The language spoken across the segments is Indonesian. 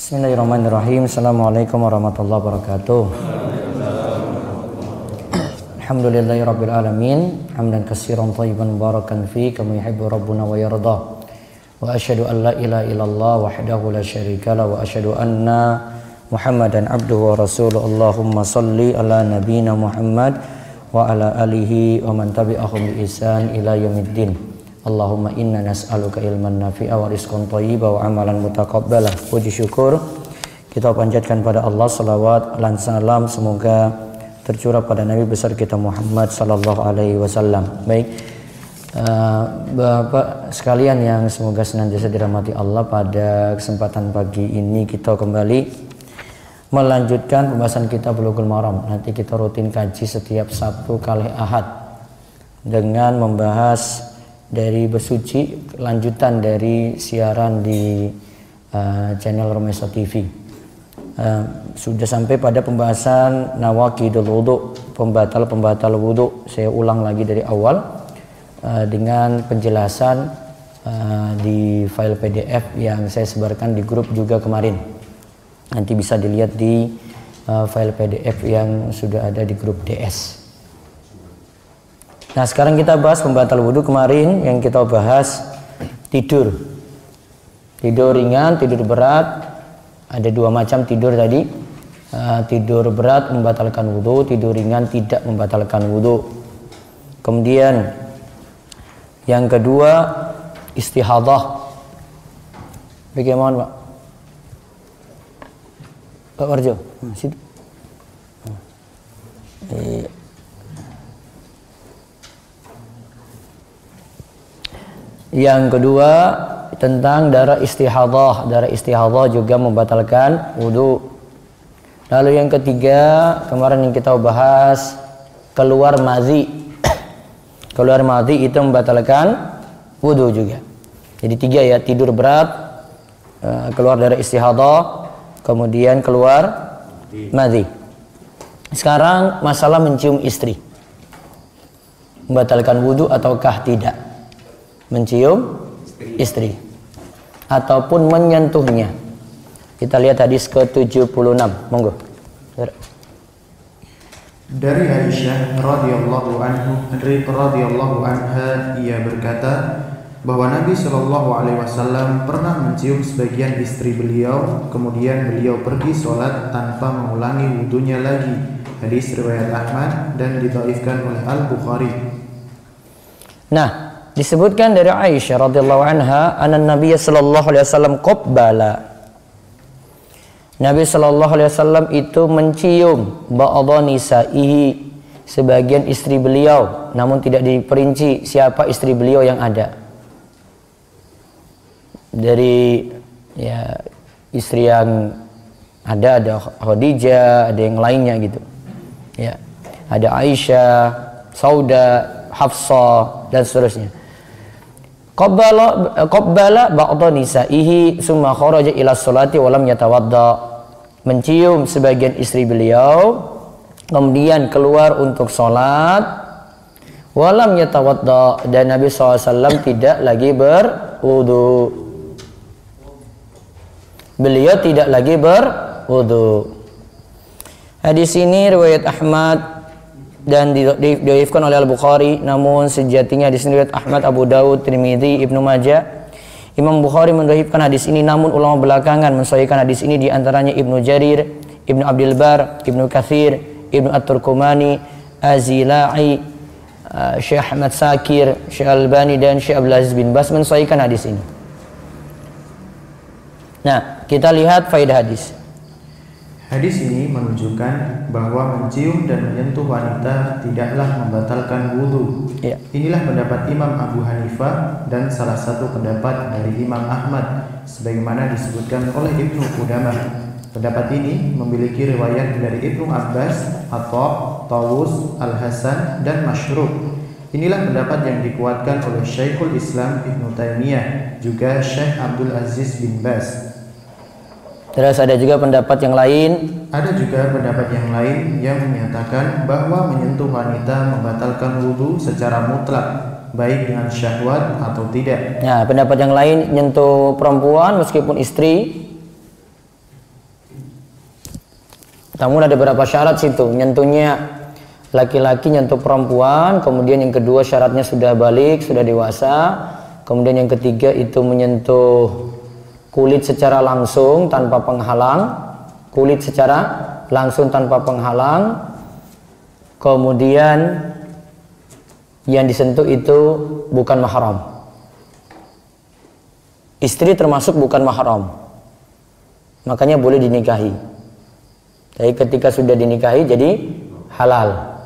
Bismillahirrahmanirrahim. Assalamualaikum warahmatullahi wabarakatuh. Alhamdulillahirabbil alamin, hamdan katsiran thayyiban mubarakan fi kama yuhibbu rabbuna wa yarda. Wa asyhadu an la ilaha illallah wahdahu la syarika la wa asyhadu anna Muhammadan abduhu wa rasuluhu. Allahumma shalli ala nabiyyina Muhammad wa ala alihi wa man tabi'ahum bi ihsan ila yaumiddin. Allahumma inna nas'aluka ilman nafi'a wa rizqan thayyiba wa amalan mutaqabbala. Puji syukur kita panjatkan pada Allah, salawat dan salam semoga tercurah pada Nabi besar kita Muhammad sallallahu alaihi wasallam. Baik, Bapak sekalian yang semoga senantiasa dirahmati Allah, pada kesempatan pagi ini kita kembali melanjutkan pembahasan kita Bulughul Maram. Nanti kita rutin kaji setiap Sabtu kali Ahad dengan membahas dari bersuci, lanjutan dari siaran di channel Romeso TV. Sudah sampai pada pembahasan nawaqidul wudu, pembatal wudu. Saya ulang lagi dari awal dengan penjelasan di file PDF yang saya sebarkan di grup juga kemarin. Nanti bisa dilihat di file PDF yang sudah ada di grup DS. Nah, sekarang kita bahas pembatal wudhu. Kemarin yang kita bahas tidur ringan, tidur berat. Ada dua macam tidur tadi. Tidur berat membatalkan wudhu, tidur ringan tidak membatalkan wudhu. Kemudian yang kedua istihadah. Bagaimana Pak? Pak Warjo, situ. Yang kedua tentang darah istihadah. Darah istihadah juga membatalkan wudhu. Lalu yang ketiga kemarin yang kita bahas keluar madhi. Keluar madhi itu membatalkan wudhu juga. Jadi tiga ya, tidur berat, keluar darah istihadah, kemudian keluar madhi. Sekarang masalah mencium istri, membatalkan wudhu ataukah tidak? Mencium istri ataupun menyentuhnya. Kita lihat hadis ke-76. Monggo. Dari Aisyah radhiyallahu anha, ia berkata bahwa Nabi Shallallahu alaihi wasallam pernah mencium sebagian istri beliau, kemudian beliau pergi sholat tanpa mengulangi wudunya lagi. Hadis riwayat Ahmad dan didhaifkan oleh Al-Bukhari. Nah, disebutkan dari Aisyah radhiyallahu anha, Nabi sallallahu alaihi wasallam qabbala. Nabi sallallahu alaihi wasallam itu mencium ba'dha nisaihi, sebagian istri beliau, namun tidak diperinci siapa istri beliau yang ada. Dari ya istri yang ada Khadijah, ada yang lainnya gitu. Ya. Ada Aisyah, Sauda, Hafsah dan seterusnya. Qabbala ba'dha nisaihi summa kharaja ila sholati wa lam yatawadda. Mencium sebagian istri beliau, kemudian keluar untuk sholat, wa lam yatawadda, dan Nabi SAW tidak lagi berwudu. Beliau tidak lagi berwudu. Hadis ini riwayat Ahmad dan didhaifkan oleh Al-Bukhari, namun sejatinya hadis ini riwayat Ahmad, Abu Dawud, Tirmidzi, Ibnu Majah. Imam Bukhari mendhaifkan hadis ini, namun ulama belakangan mensahihkan hadis ini, diantaranya Ibnu Jarir, Ibnu Abdul Bar, Ibnu Katsir, Ibnu At-Turkumani, Az-Zila'i, Syekh Ahmad Sakir, Syekh Albani dan Syekh Abdul Aziz bin Bas mensahihkan hadis ini. Nah, kita lihat faedah hadis. Hadis ini menunjukkan bahwa mencium dan menyentuh wanita tidaklah membatalkan wudhu. Ya. Inilah pendapat Imam Abu Hanifah dan salah satu pendapat dari Imam Ahmad, sebagaimana disebutkan oleh Ibnu Qudamah. Pendapat ini memiliki riwayat dari Ibnu Abbas, Atha, Tawus, Al-Hasan dan Masyruk. Inilah pendapat yang dikuatkan oleh Syekhul Islam Ibnu Taimiyah, juga Syekh Abdul Aziz bin Bas. Terus ada juga pendapat yang lain. Ada juga pendapat yang lain yang menyatakan bahwa menyentuh wanita membatalkan wudhu secara mutlak, baik dengan syahwat atau tidak. Nah, pendapat yang lain, nyentuh perempuan meskipun istri Namun ada beberapa syarat situ, nyentuhnya laki-laki nyentuh perempuan, kemudian yang kedua syaratnya sudah balik, sudah dewasa, kemudian yang ketiga itu menyentuh kulit secara langsung tanpa penghalang, kulit secara langsung tanpa penghalang, kemudian yang disentuh itu bukan mahram. Istri termasuk bukan mahram, makanya boleh dinikahi. Tapi ketika sudah dinikahi jadi halal,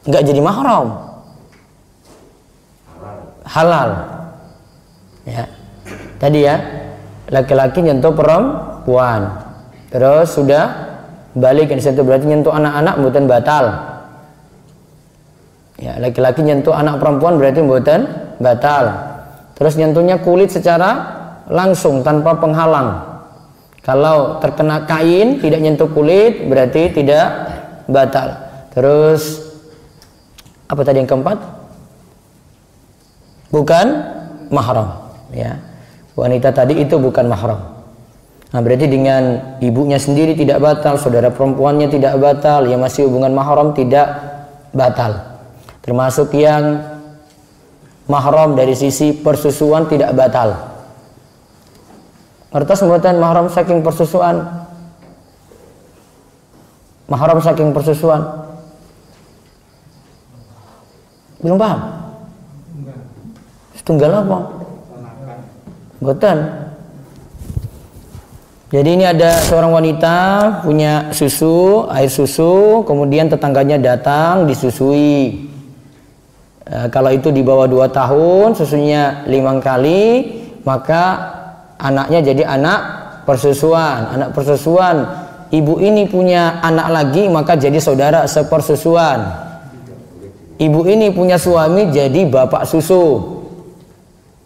nggak jadi mahram, halal. Ya, tadi ya, laki-laki nyentuh perempuan, terus sudah balik yang disentuh berarti nyentuh anak-anak bukan batal. Ya, laki-laki nyentuh anak perempuan berarti bukan batal. Terus nyentuhnya kulit secara langsung tanpa penghalang. Kalau terkena kain tidak nyentuh kulit berarti tidak batal. Terus apa tadi yang keempat? Bukan mahram, ya. Wanita tadi itu bukan mahram. Nah, berarti dengan ibunya sendiri tidak batal, saudara perempuannya tidak batal, yang masih hubungan mahram tidak batal. Termasuk yang mahram dari sisi persusuan tidak batal. Ngertos mboten mahram saking persusuan? Mahram saking persusuan? Belum paham? Setunggal apa? Mboten. Jadi ini ada seorang wanita punya susu, air susu, kemudian tetangganya datang disusui. Kalau itu di bawah 2 tahun, susunya 5 kali, maka anaknya jadi anak persusuan. Anak persusuan, ibu ini punya anak lagi, maka jadi saudara sepersusuan. Ibu ini punya suami, jadi bapak susu.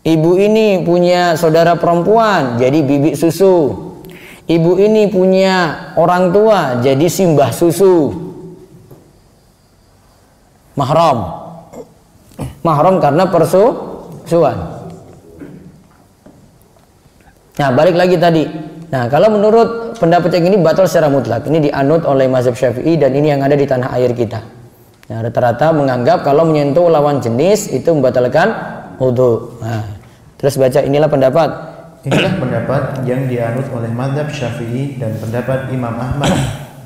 Ibu ini punya saudara perempuan, jadi bibi susu. Ibu ini punya orang tua, jadi simbah susu. Mahram. Mahram karena persusuan. Nah, balik lagi tadi. Nah, kalau menurut pendapat yang ini batal secara mutlak. Ini dianut oleh mazhab Syafi'i dan ini yang ada di tanah air kita. Nah, rata-rata menganggap kalau menyentuh lawan jenis itu membatalkan wudu. Nah, terus baca inilah pendapat. Inilah pendapat yang dianut oleh mazhab Syafi'i dan pendapat Imam Ahmad.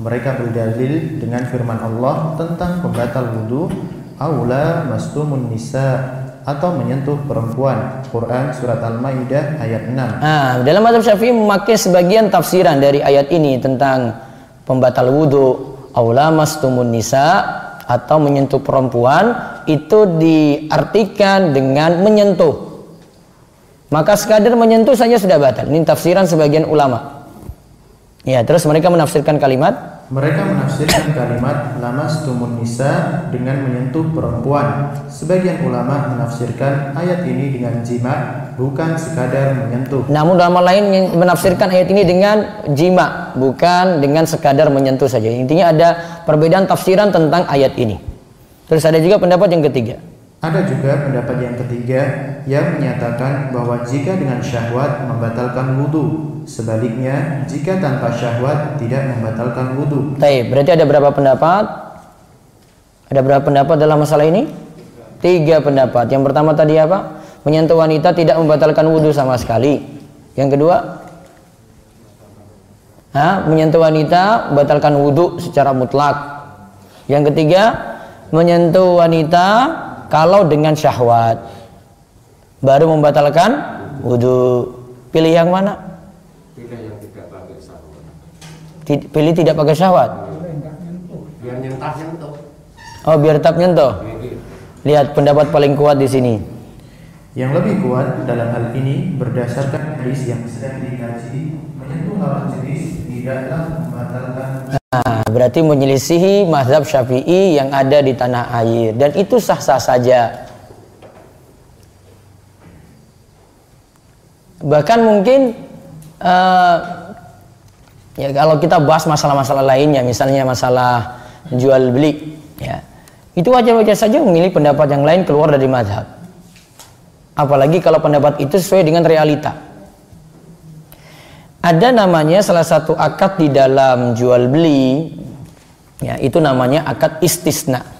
Mereka berdalil dengan firman Allah tentang pembatal wudu, aula mastumun nisa, atau menyentuh perempuan. Quran surat Al-Maidah ayat 6. Nah, dalam mazhab Syafi'i memakai sebagian tafsiran dari ayat ini tentang pembatal wudu, aula mastumun nisa atau menyentuh perempuan itu diartikan dengan menyentuh. Maka sekadar menyentuh saja sudah batal. Ini tafsiran sebagian ulama. Ya, terus mereka menafsirkan kalimat. Mereka menafsirkan kalimat lamastumun nisa dengan menyentuh perempuan. Sebagian ulama menafsirkan ayat ini dengan jima, bukan sekadar menyentuh. Namun ulama lain menafsirkan ayat ini dengan jima, bukan dengan sekadar menyentuh saja. Intinya ada perbedaan tafsiran tentang ayat ini. Terus ada juga pendapat yang ketiga. Ada juga pendapat yang ketiga yang menyatakan bahwa jika dengan syahwat membatalkan wudu, sebaliknya jika tanpa syahwat tidak membatalkan wudu. Baik, berarti ada berapa pendapat? Ada berapa pendapat dalam masalah ini? 3 pendapat. Yang pertama tadi apa? Menyentuh wanita tidak membatalkan wudu sama sekali. Yang kedua? Menyentuh wanita membatalkan wudu secara mutlak. Yang ketiga, menyentuh wanita kalau dengan syahwat baru membatalkan wudu. Pilih yang mana? Pilih yang tidak pakai syahwat. Pilih tidak pakai syahwat. Biar nyentuh. Oh, biar tetap nyentuh. Lihat pendapat paling kuat di sini. Yang lebih kuat dalam hal ini berdasarkan hadis yang sedang dikaji, menyentuh lawan jenis tidaklah membatalkan. Nah, berarti menyelisihi mazhab Syafi'i yang ada di tanah air, dan itu sah-sah saja. Bahkan mungkin ya kalau kita bahas masalah-masalah lainnya, misalnya masalah jual beli, ya itu wajar-wajar saja memilih pendapat yang lain keluar dari mazhab. Apalagi kalau pendapat itu sesuai dengan realita. Ada namanya salah satu akad di dalam jual beli, ya, itu namanya akad istisna.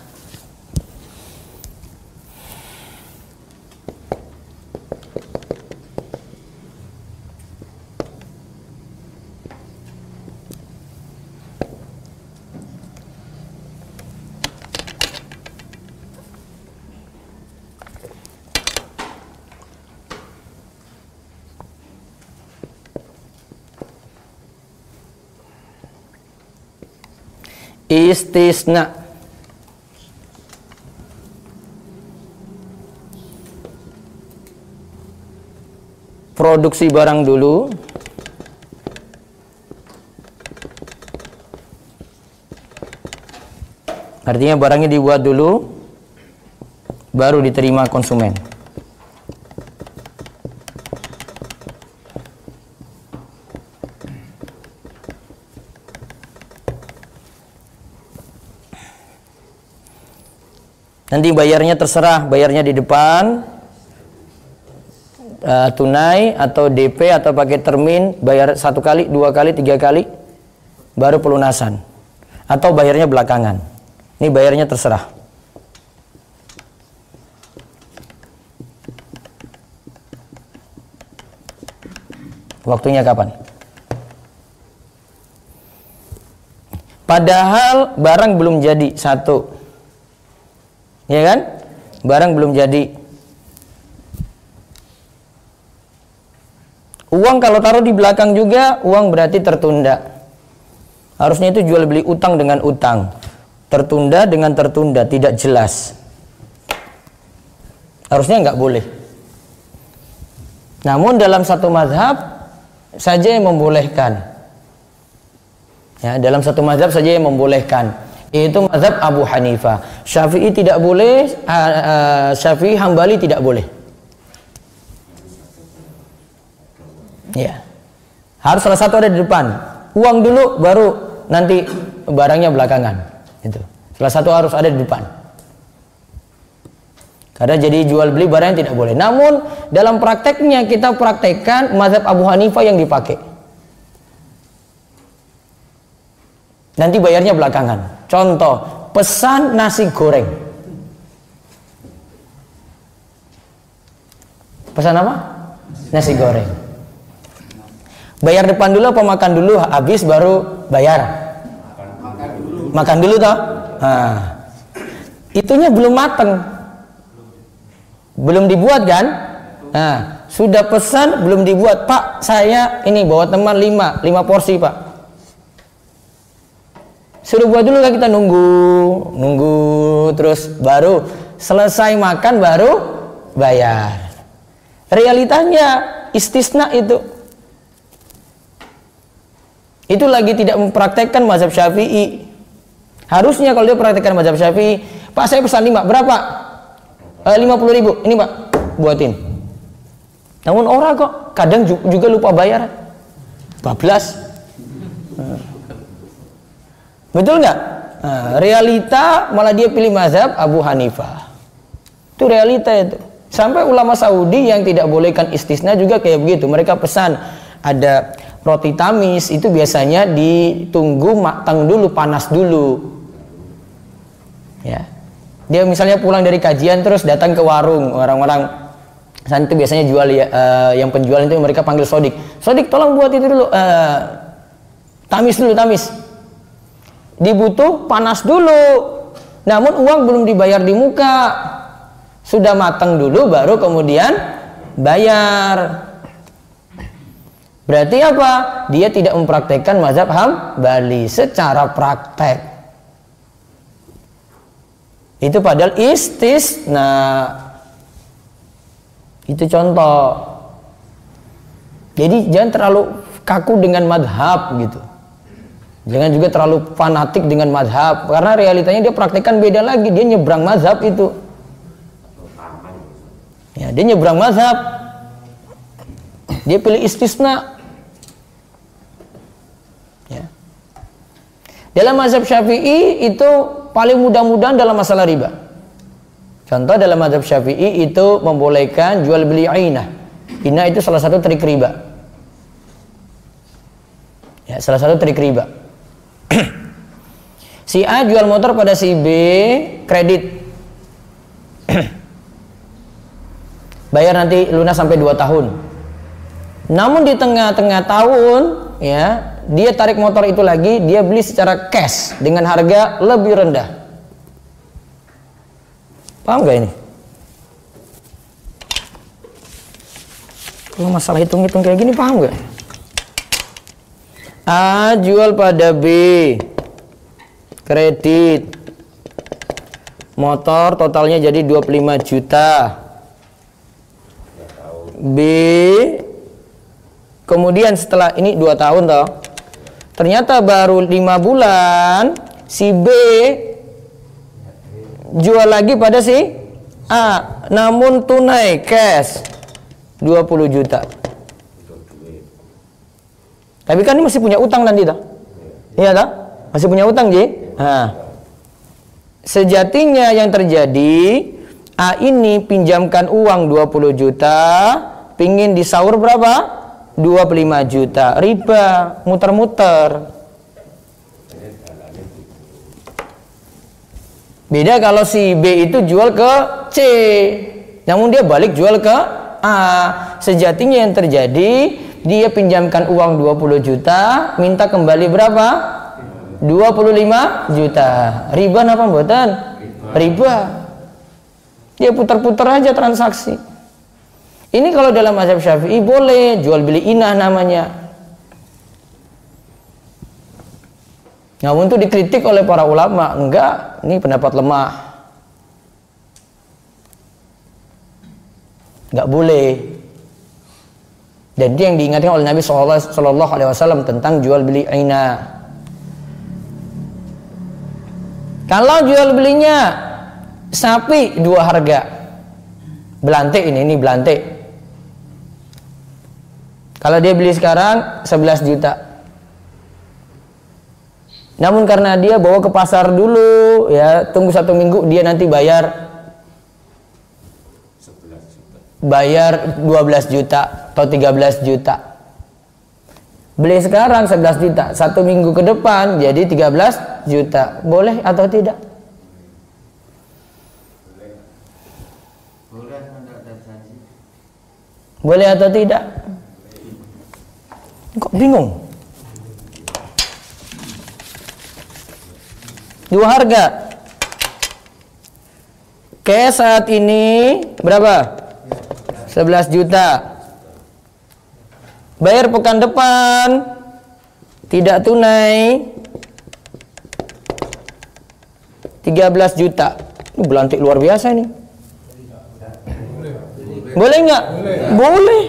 Istisna. Produksi barang dulu, artinya barangnya dibuat dulu baru diterima konsumen. Nanti bayarnya terserah, bayarnya di depan, tunai atau DP atau pakai termin, bayar 1 kali, 2 kali, 3 kali, baru pelunasan. Atau bayarnya belakangan. Ini bayarnya terserah. Waktunya kapan? Padahal barang belum jadi, satu. Ya kan? Barang belum jadi. Uang kalau taruh di belakang juga, uang berarti tertunda. Harusnya itu jual beli utang dengan utang. Tertunda dengan tertunda, tidak jelas. Harusnya nggak boleh. Namun dalam satu mazhab saja yang membolehkan. Ya, dalam satu mazhab saja yang membolehkan. Itu mazhab Abu Hanifah. Syafi'i tidak boleh, Syafi'i, Hambali tidak boleh. Ya, harus salah satu ada di depan. Uang dulu, baru nanti barangnya belakangan. Itu. Salah satu harus ada di depan. Karena jadi jual beli barang yang tidak boleh. Namun dalam prakteknya kita praktekkan mazhab Abu Hanifah yang dipakai. Nanti bayarnya belakangan. Contoh, pesan nasi goreng. Pesan apa? Nasi goreng. Bayar depan dulu apa makan dulu? Habis baru bayar. Makan dulu toh? Nah, itunya belum mateng. Belum dibuat kan? Nah, sudah pesan belum dibuat. Pak, saya ini bawa teman 5 porsi, Pak. Suruh buat dulu kan, kita nunggu terus baru selesai makan baru bayar. Realitanya istisna itu lagi tidak mempraktekkan mazhab Syafi'i. Harusnya kalau dia praktekkan mazhab Syafi'i, Pak saya pesan 5, berapa? 50.000, ini Pak buatin. Namun orang kok kadang juga lupa bayar 14. Betul nggak? Nah, realita malah dia pilih mazhab Abu Hanifah. Itu realita itu. Sampai ulama Saudi yang tidak bolehkan istisna juga kayak begitu. Mereka pesan ada roti tamis, itu biasanya ditunggu matang dulu, panas dulu. Ya. Dia misalnya pulang dari kajian terus datang ke warung, orang-orang sana itu biasanya jual ya, yang penjual itu mereka panggil sodik. Sodik tolong buat itu dulu, tamis dulu, tamis. Dibutuh panas dulu, namun uang belum dibayar di muka, sudah matang dulu baru kemudian bayar. Berarti apa? Dia tidak mempraktekkan mazhab Hambali secara praktek. Itu padahal istisna. Itu contoh. Jadi jangan terlalu kaku dengan mazhab gitu. Jangan juga terlalu fanatik dengan mazhab, karena realitanya dia praktekkan beda lagi. Dia nyebrang mazhab itu. Ya, dia nyebrang mazhab. Dia pilih istisna. Ya. Dalam mazhab Syafi'i itu paling mudah-mudahan dalam masalah riba. Contoh dalam mazhab Syafi'i itu membolehkan jual beli ainah. Ainah itu salah satu trik riba. Ya, salah satu trik riba. Si A jual motor pada si B kredit. Bayar nanti lunas sampai 2 tahun. Namun di tengah-tengah tahun, ya, dia tarik motor itu lagi, dia beli secara cash dengan harga lebih rendah. Paham gak ini? Kalau masalah hitung-hitung kayak gini paham gak? A jual pada B kredit motor, totalnya jadi 25 juta. B kemudian setelah ini 2 tahun toh, ternyata baru 5 bulan si B jual lagi pada si A, namun tunai cash 20 juta. Tapi kan ini masih punya utang nanti toh. Iya toh? Masih punya utang, Ji? Nah, sejatinya yang terjadi, A ini pinjamkan uang 20 juta, pingin disaur berapa? 25 juta. Riba, muter-muter. Beda kalau si B itu jual ke C, namun dia balik jual ke A. Sejatinya yang terjadi, dia pinjamkan uang 20 juta, minta kembali berapa? 25 juta. Riba apa mboten? Riba. Dia putar-putar aja transaksi. Ini kalau dalam mazhab Syafi'i boleh, jual beli inah namanya. Namun itu dikritik oleh para ulama, enggak, ini pendapat lemah. Enggak boleh. Dan itu yang diingatkan oleh Nabi SAW tentang jual beli inah. Kalau jual belinya sapi 2 harga, belantik ini belantik. Kalau dia beli sekarang 11 juta. Namun karena dia bawa ke pasar dulu, ya tunggu 1 minggu, dia nanti bayar 12 juta atau 13 juta. Beli sekarang 11 juta, 1 minggu ke depan jadi 13 juta. Boleh atau tidak? Boleh atau tidak? Kok bingung? 2 harga. Cash saat ini berapa? 11 juta. Bayar pekan depan tidak tunai 13 juta. Ini belantik luar biasa ini. Boleh nggak? Boleh.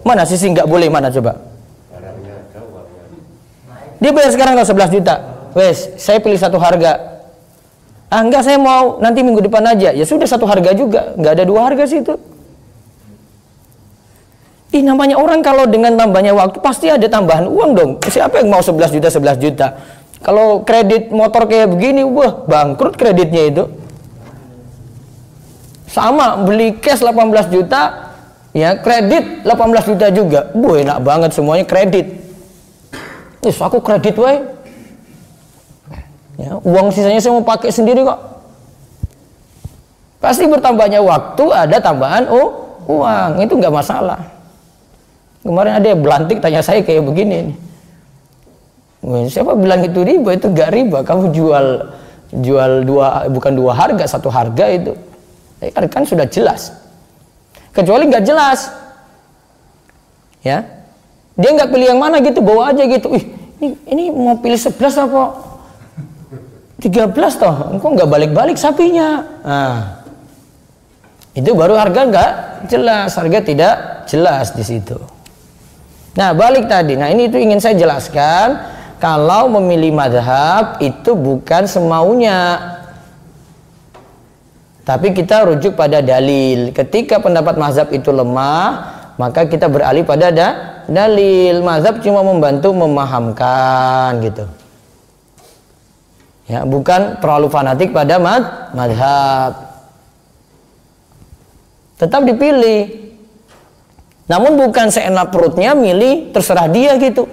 Mana sisi nggak boleh, mana coba? Dia bayar sekarang kalau 11 juta. Wes, saya pilih 1 harga. Ah enggak, saya mau nanti minggu depan aja. Ya sudah 1 harga juga, nggak ada 2 harga sih itu. Ih, namanya orang kalau dengan tambahnya waktu pasti ada tambahan uang dong. Siapa yang mau 11 juta? Kalau kredit motor kayak begini, wah bangkrut kreditnya itu. Sama beli cash 18 juta, ya kredit 18 juta juga. Wah enak banget semuanya kredit. Yes, aku kredit wae. Ya, uang sisanya saya mau pakai sendiri kok. Pasti bertambahnya waktu ada tambahan uang, itu nggak masalah. Kemarin ada yang belantik tanya saya kayak begini nih. Siapa bilang itu riba? Itu gak riba. Kamu jual 2, bukan 2 harga, 1 harga itu. Kan sudah jelas. Kecuali nggak jelas, ya. Dia nggak pilih yang mana gitu, bawa aja gitu. Ini mau pilih 11 apa 13 toh? Engkau nggak balik-balik sapinya. Nah, itu baru harga nggak jelas, harga tidak jelas di situ. Nah, balik tadi. Nah, ini itu ingin saya jelaskan, kalau memilih madhab itu bukan semaunya, tapi kita rujuk pada dalil. Ketika pendapat mazhab itu lemah, maka kita beralih pada dalil. Mazhab cuma membantu memahamkan gitu. Ya, bukan terlalu fanatik pada madhab. Tetap dipilih. Namun bukan seenak perutnya milih terserah dia gitu.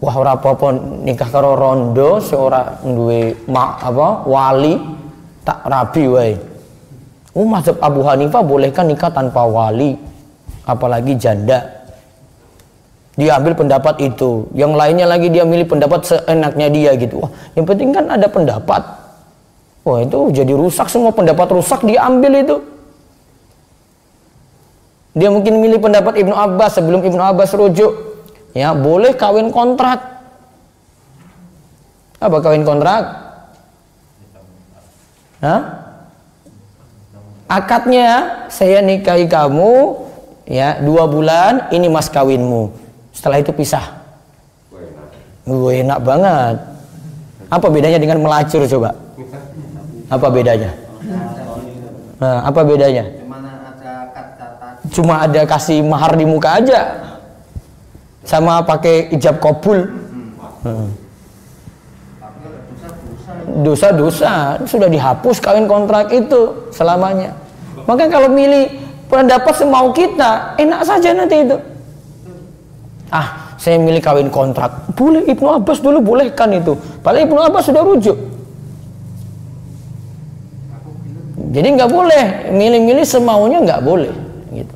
Wah ora apa-apa nikah karo rondo seorang duwe wali tak rabi wae. Mazhab Abu Hanifah bolehkan nikah tanpa wali, apalagi janda. Diambil pendapat itu, yang lainnya lagi dia milih pendapat seenaknya dia gitu. Wah, yang penting kan ada pendapat. Wah, itu jadi rusak, semua pendapat rusak diambil itu. Dia mungkin milih pendapat Ibnu Abbas sebelum Ibnu Abbas rujuk. Ya, boleh kawin kontrak. Apa kawin kontrak? Hah? Akadnya saya nikahi kamu ya 2 bulan, ini mas kawinmu. Setelah itu pisah. Enak banget. Apa bedanya dengan melacur coba? Apa bedanya? Nah, apa bedanya? Cuma ada kasih mahar di muka aja. Sama pakai ijab kabul. Dosa-dosa sudah dihapus kawin kontrak itu selamanya. Maka kalau milih pendapat semau kita, enak saja nanti itu. Saya milih kawin kontrak. Boleh, Ibnu Abbas dulu bolehkan itu. Padahal Ibnu Abbas sudah rujuk. Jadi nggak boleh milih-milih semaunya, nggak boleh gitu.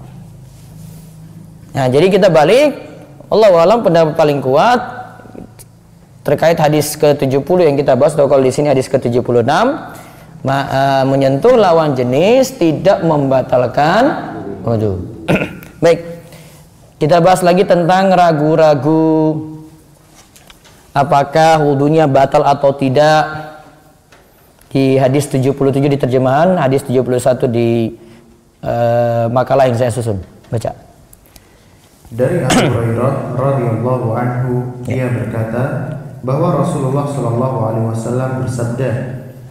Nah, jadi kita balik. Allahu a'lam pendapat paling kuat terkait hadis ke-70 yang kita bahas. Kalau di sini hadis ke-76, menyentuh lawan jenis tidak membatalkan wudu. Baik. Kita bahas lagi tentang ragu-ragu apakah wudunya batal atau tidak. Di hadis 77 di terjemahan, hadis 71 di makalah yang saya susun. Baca. Dari Abu Hurairah radhiyallahu anhu, ia berkata bahwa Rasulullah shallallahu alaihi wasallam bersabda,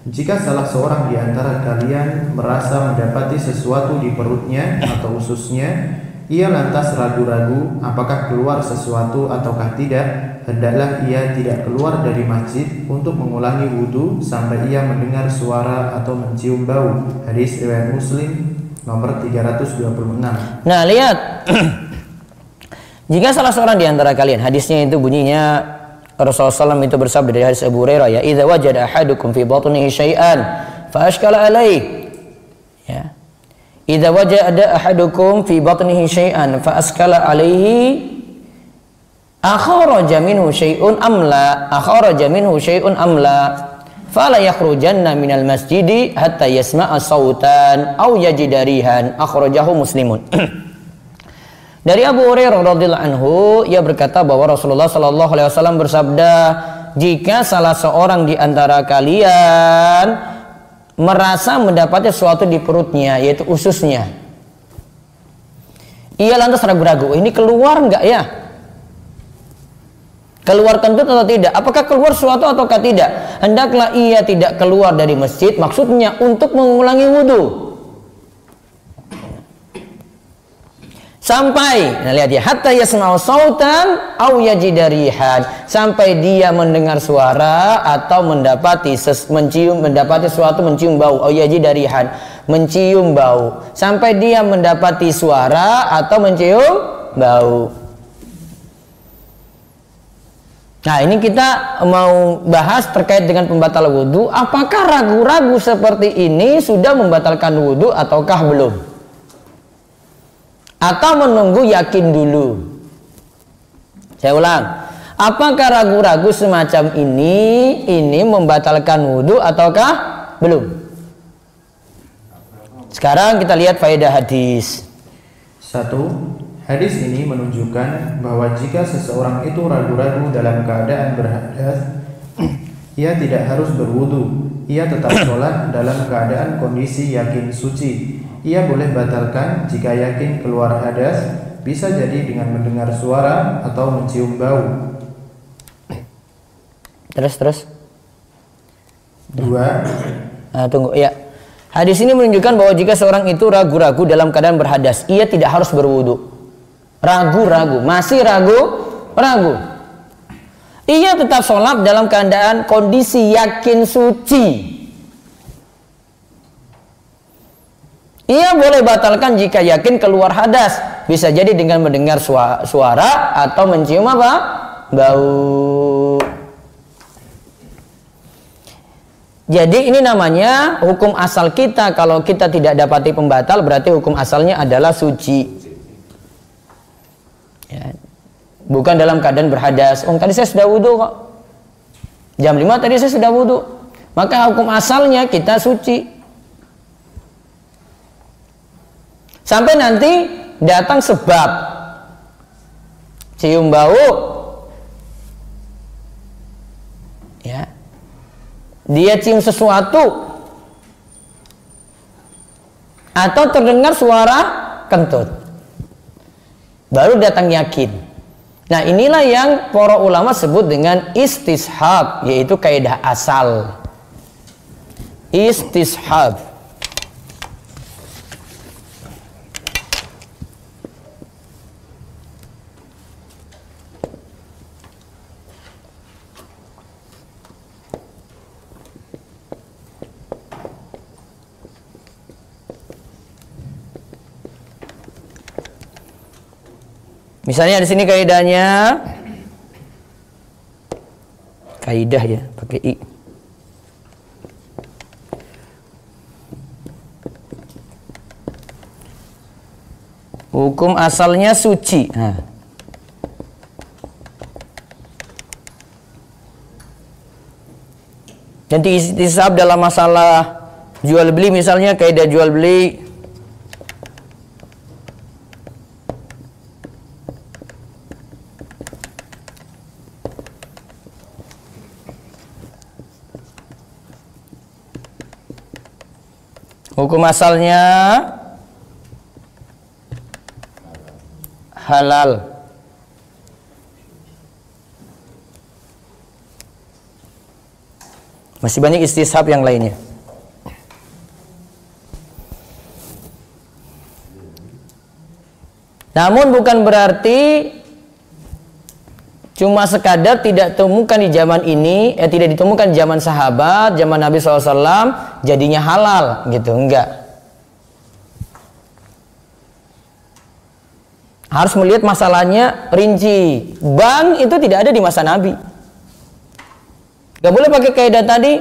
jika salah seorang di antara kalian merasa mendapati sesuatu di perutnya atau ususnya, ia lantas ragu-ragu apakah keluar sesuatu ataukah tidak, hendaklah ia tidak keluar dari masjid untuk mengulangi wudu sampai ia mendengar suara atau mencium bau. Hadis riwayat Muslim nomor 326. Nah, lihat. Jika salah seorang di antara kalian, hadisnya itu bunyinya Rasulullah SAW itu bersabda dari hadis Abu Hurairah, ya, idza wajada ahadukum fi batnihi syai'an fa ashkala alaihi. Ya. Idza wajada ahadukum fi batnihi syai'an fa askala alaihi akhraja minhu syai'un amla fala yakhrujanna minal masjidi hatta yasma'a sautan aw yajida rihan. Akhrajahu Muslimun. Dari Abu Hurairah radhiyallahu anhu, ia berkata bahwa Rasulullah sallallahu alaihi wasallam bersabda, jika salah seorang di antara kalian merasa mendapatnya sesuatu di perutnya, yaitu ususnya, ia lantas ragu-ragu, ini keluar enggak ya? Keluar kentut atau tidak? Apakah keluar sesuatu ataukah tidak? Hendaklah ia tidak keluar dari masjid, maksudnya untuk mengulangi wudu. Sampai, nah lihat ya, hatta yasma'u sautan au yajida rihan, sampai dia mendengar suara atau mendapati suatu mencium bau, au yajida rihan, mencium bau, sampai dia mendapati suara atau mencium bau. Nah, ini kita mau bahas terkait dengan pembatal wudu. Apakah ragu-ragu seperti ini sudah membatalkan wudu ataukah belum? Atau menunggu yakin dulu? Saya ulang, apakah ragu-ragu semacam ini membatalkan wudu ataukah belum? Sekarang kita lihat faedah hadis. 1. Hadis ini menunjukkan bahwa jika seseorang itu ragu-ragu dalam keadaan berhadas, ia tidak harus berwudu. Ia tetap sholat dalam keadaan kondisi yakin suci. Ia boleh batalkan jika yakin keluar hadas, bisa jadi dengan mendengar suara atau mencium bau. Terus. 2. Tunggu ya. Hadis ini menunjukkan bahwa jika seorang itu ragu-ragu dalam keadaan berhadas, ia tidak harus berwudu. Ragu-ragu, masih ragu. Ia tetap sholat dalam keadaan kondisi yakin suci. Ia boleh batalkan jika yakin keluar hadas, bisa jadi dengan mendengar suara atau mencium bau. Jadi ini namanya hukum asal kita. Kalau kita tidak dapati pembatal, berarti hukum asalnya adalah suci. Ya. Bukan dalam keadaan berhadas. Tadi saya sudah wudhu kok. Jam 5 tadi saya sudah wudhu. Maka hukum asalnya kita suci. Sampai nanti datang sebab. Cium bau. Ya. Dia cium sesuatu atau terdengar suara kentut, baru datang yakin. Nah, inilah yang para ulama sebut dengan istishab, yaitu kaidah asal. Istishab. Misalnya di sini kaidahnya, kaidah ya, pakai i. Hukum asalnya suci. Nah. Nanti istisab dalam masalah jual beli, misalnya kaidah jual beli. Hukum asalnya halal. Masih banyak istishab yang lainnya. Namun bukan berarti cuma sekadar tidak temukan di zaman ini, tidak ditemukan di zaman sahabat, zaman Nabi SAW, jadinya halal, gitu, enggak. Harus melihat masalahnya rinci. Bank itu tidak ada di masa Nabi. Gak boleh pakai kaidah tadi,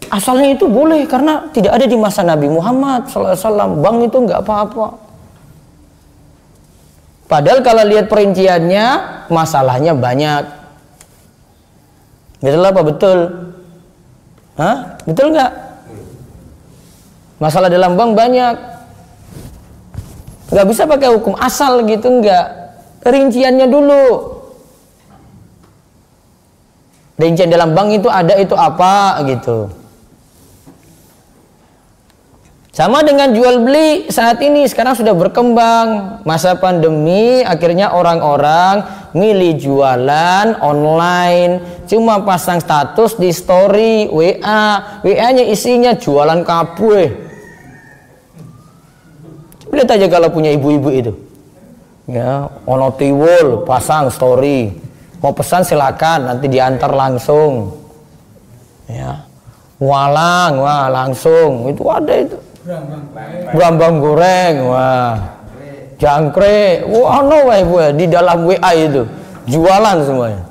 asalnya itu boleh karena tidak ada di masa Nabi Muhammad SAW. Bank itu enggak apa-apa. Padahal kalau lihat perinciannya, masalahnya banyak. Betul apa betul? Hah? Betul nggak? Masalah dalam bank banyak. Nggak bisa pakai hukum asal gitu, nggak. Rinciannya dulu. Rincian dalam bank itu ada itu apa gitu. Sama dengan jual beli saat ini, sekarang sudah berkembang. Masa pandemi akhirnya orang-orang milih jualan online, cuma pasang status di story WA-nya isinya jualan kabeh. Lihat aja kalau punya ibu-ibu itu, ya, ono tiwul pasang story, mau pesan silakan, nanti diantar langsung, ya, walang, wah langsung, itu ada itu. Brambang goreng, wah, jangkrik, wah, no ibu di dalam WA itu jualan semuanya.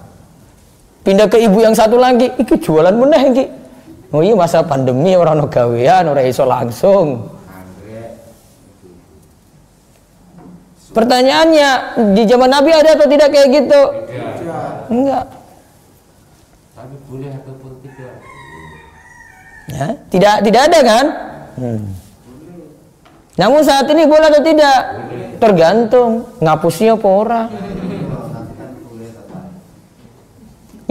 Pindah ke ibu yang satu lagi, itu jualan meneh iki. Oh iya, masa pandemi orang no gawean, orang iso langsung. Pertanyaannya, di zaman Nabi ada atau tidak kayak gitu? Enggak. Tapi boleh ataupun tidak? Ya, tidak ada kan? Namun saat ini boleh atau tidak? Tergantung ngapusnya apa orang.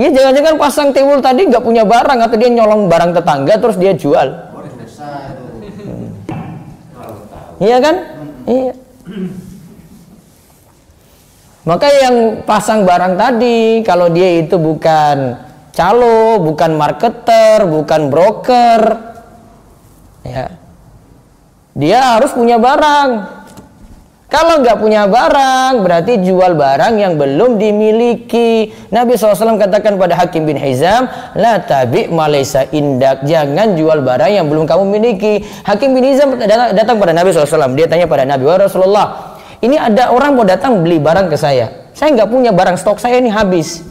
Ya jangan-jangan pasang tiwul tadi nggak punya barang atau dia nyolong barang tetangga terus dia jual. Iya kan? Iya. Maka yang pasang barang tadi, kalau dia itu bukan calo, bukan marketer, bukan broker, ya, dia harus punya barang. Kalau nggak punya barang, berarti jual barang yang belum dimiliki. Nabi SAW katakan pada Hakim bin Hizam, la tabi' ma laysa indak, jangan jual barang yang belum kamu miliki. Hakim bin Hizam datang pada Nabi SAW, dia tanya pada Nabi, wahai Rasulullah, ini ada orang mau datang beli barang ke saya saya nggak punya barang, stok saya ini habis.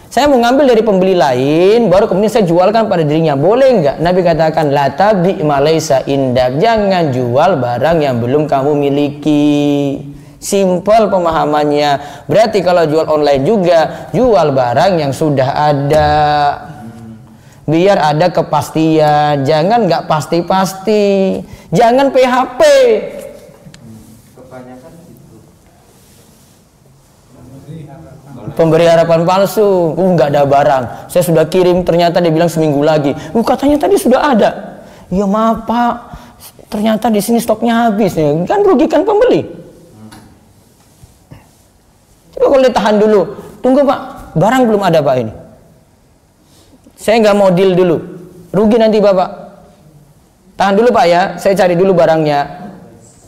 Saya mau ngambil dari pembeli lain, baru kemudian saya jualkan pada dirinya. Boleh nggak? Nabi katakan, la tabi ma laysa indak. Jangan jual barang yang belum kamu miliki. Simpel pemahamannya. Berarti kalau jual online juga, jual barang yang sudah ada. Biar ada kepastian. Jangan nggak pasti-pasti. Jangan PHP. Kebanyakan gitu. Pemberi harapan palsu, nggak ada barang. Saya sudah kirim, ternyata dia bilang seminggu lagi. Katanya tadi sudah ada. Ya maaf Pak, ternyata di sini stoknya habis. Kan rugikan pembeli. Coba kalau ditahan dulu, tunggu Pak, barang belum ada Pak ini. Saya nggak mau deal dulu, rugi nanti Bapak. Tahan dulu Pak ya, saya cari dulu barangnya.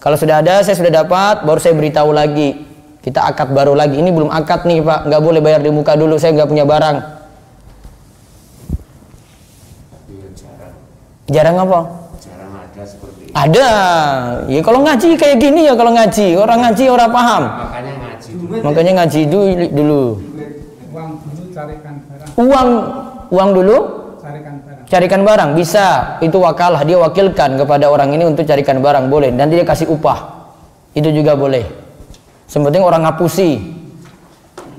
Kalau sudah ada, saya sudah dapat, baru saya beritahu lagi. Kita akad baru lagi. Ini belum akad nih Pak, nggak boleh bayar di muka dulu, saya nggak punya barang. Jarang apa? Jarang ada seperti itu. Ada. Ya kalau ngaji kayak gini ya, kalau ngaji orang paham. Makanya ngaji dulu. Makanya ngaji dulu. Uang dulu carikan barang. Uang dulu Carikan barang. carikan barang bisa. Itu wakalah, dia wakilkan kepada orang ini untuk carikan barang, boleh. Nanti dia kasih upah. Itu juga boleh. Sepenting orang ngapusi.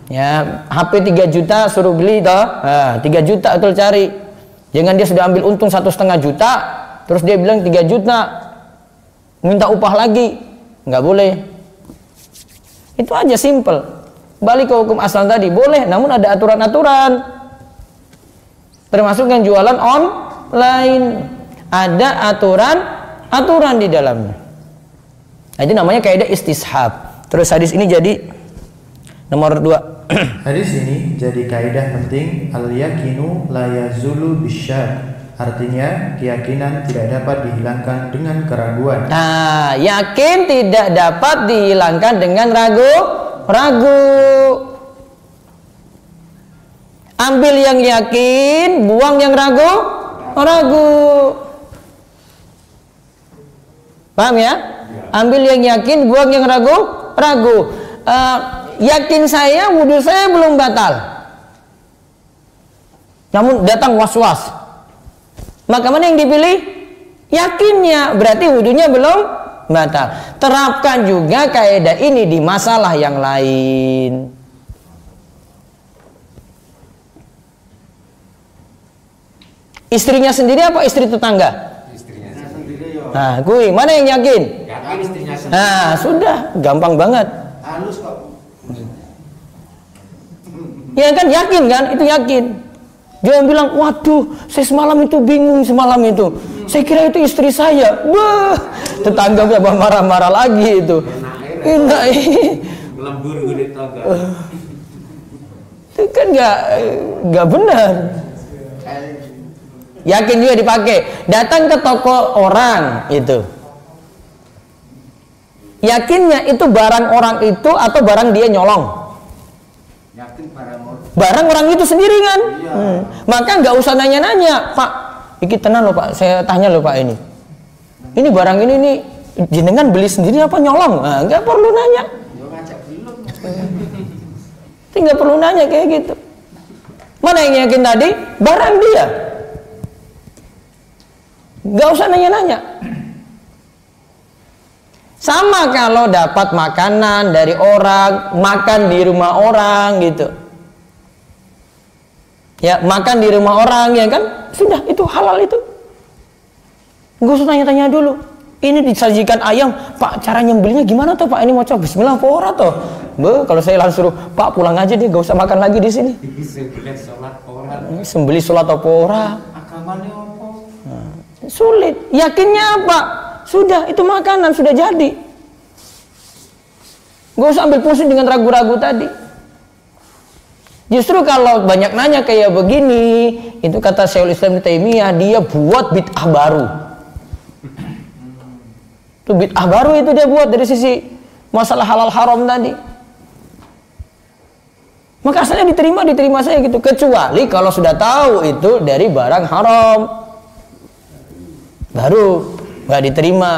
Ya, HP 3 juta suruh beli toh. Nah, 3 juta betul cari. Jangan dia sudah ambil untung 1,5 juta, terus dia bilang 3 juta, minta upah lagi. Nggak boleh. Itu aja simple. Balik ke hukum asal tadi, boleh, namun ada aturan-aturan. Termasuk yang jualan online. Ada aturan di dalamnya. Nah, itu namanya kaidah istishab. Terus hadis ini jadi nomor 2. Hadis ini jadi kaidah penting, al-yakinu la yazulu bisyak. Artinya keyakinan tidak dapat dihilangkan dengan keraguan. Nah, yakin tidak dapat dihilangkan dengan ragu. Ambil yang yakin, buang yang ragu. Paham ya? Ambil yang yakin, buang yang ragu. Yakin saya, wudhu saya belum batal, namun datang was-was. Maka mana yang dipilih? Yakinnya, berarti wudhunya belum batal. Terapkan juga kaidah ini di masalah yang lain. Istrinya sendiri apa istri tetangga? Istrinya sendiri. Nah, kui mana yang yakin? Yakin istrinya sendiri. Nah, sudah, gampang banget. Halus kok. Ya kan, yakin kan? Itu yakin. Jangan bilang, waduh, saya semalam itu bingung semalam itu. Saya kira itu istri saya. Wah, tetangga bisa marah-marah lagi itu. Enak. Lembur kulit toga. Itu kan nggak benar. Yakin juga dipakai. Datang ke toko orang itu. Yakinnya itu barang orang itu atau barang dia nyolong? Yakin Barang orang itu sendiri kan? Maka nggak usah nanya-nanya, Pak. Iki tenang loh Pak, saya tanya loh Pak ini. Ini barang ini nih jenengan beli sendiri apa nyolong? Nah, nggak perlu nanya. Nggak perlu nanya kayak gitu. Mana yang yakin tadi? Barang dia. Nggak usah nanya-nanya. Sama kalau dapat makanan dari orang, makan di rumah orang gitu. Ya, makan di rumah orang ya kan? Sudah, itu halal itu. Nggak usah tanya-tanya dulu. Ini disajikan ayam, Pak, cara nyembelihnya gimana tuh Pak? Ini mau coba bismillah apa ora toh? Kalau saya langsung suruh, Pak pulang aja deh, gak usah makan lagi di sini. Sembelih sholat apa ora? Agamanya apa? Sulit. Yakinnya apa? Sudah, itu makanan sudah jadi. Gak usah ambil pusing dengan ragu-ragu tadi. Justru kalau banyak nanya kayak begini, itu kata Syekhul Islam Ibnu Taimiyah, dia buat bid'ah baru. Itu bid'ah baru itu dia buat dari sisi masalah halal haram tadi. Maka asalnya diterima saja gitu, kecuali kalau sudah tahu itu dari barang haram, baru nggak diterima.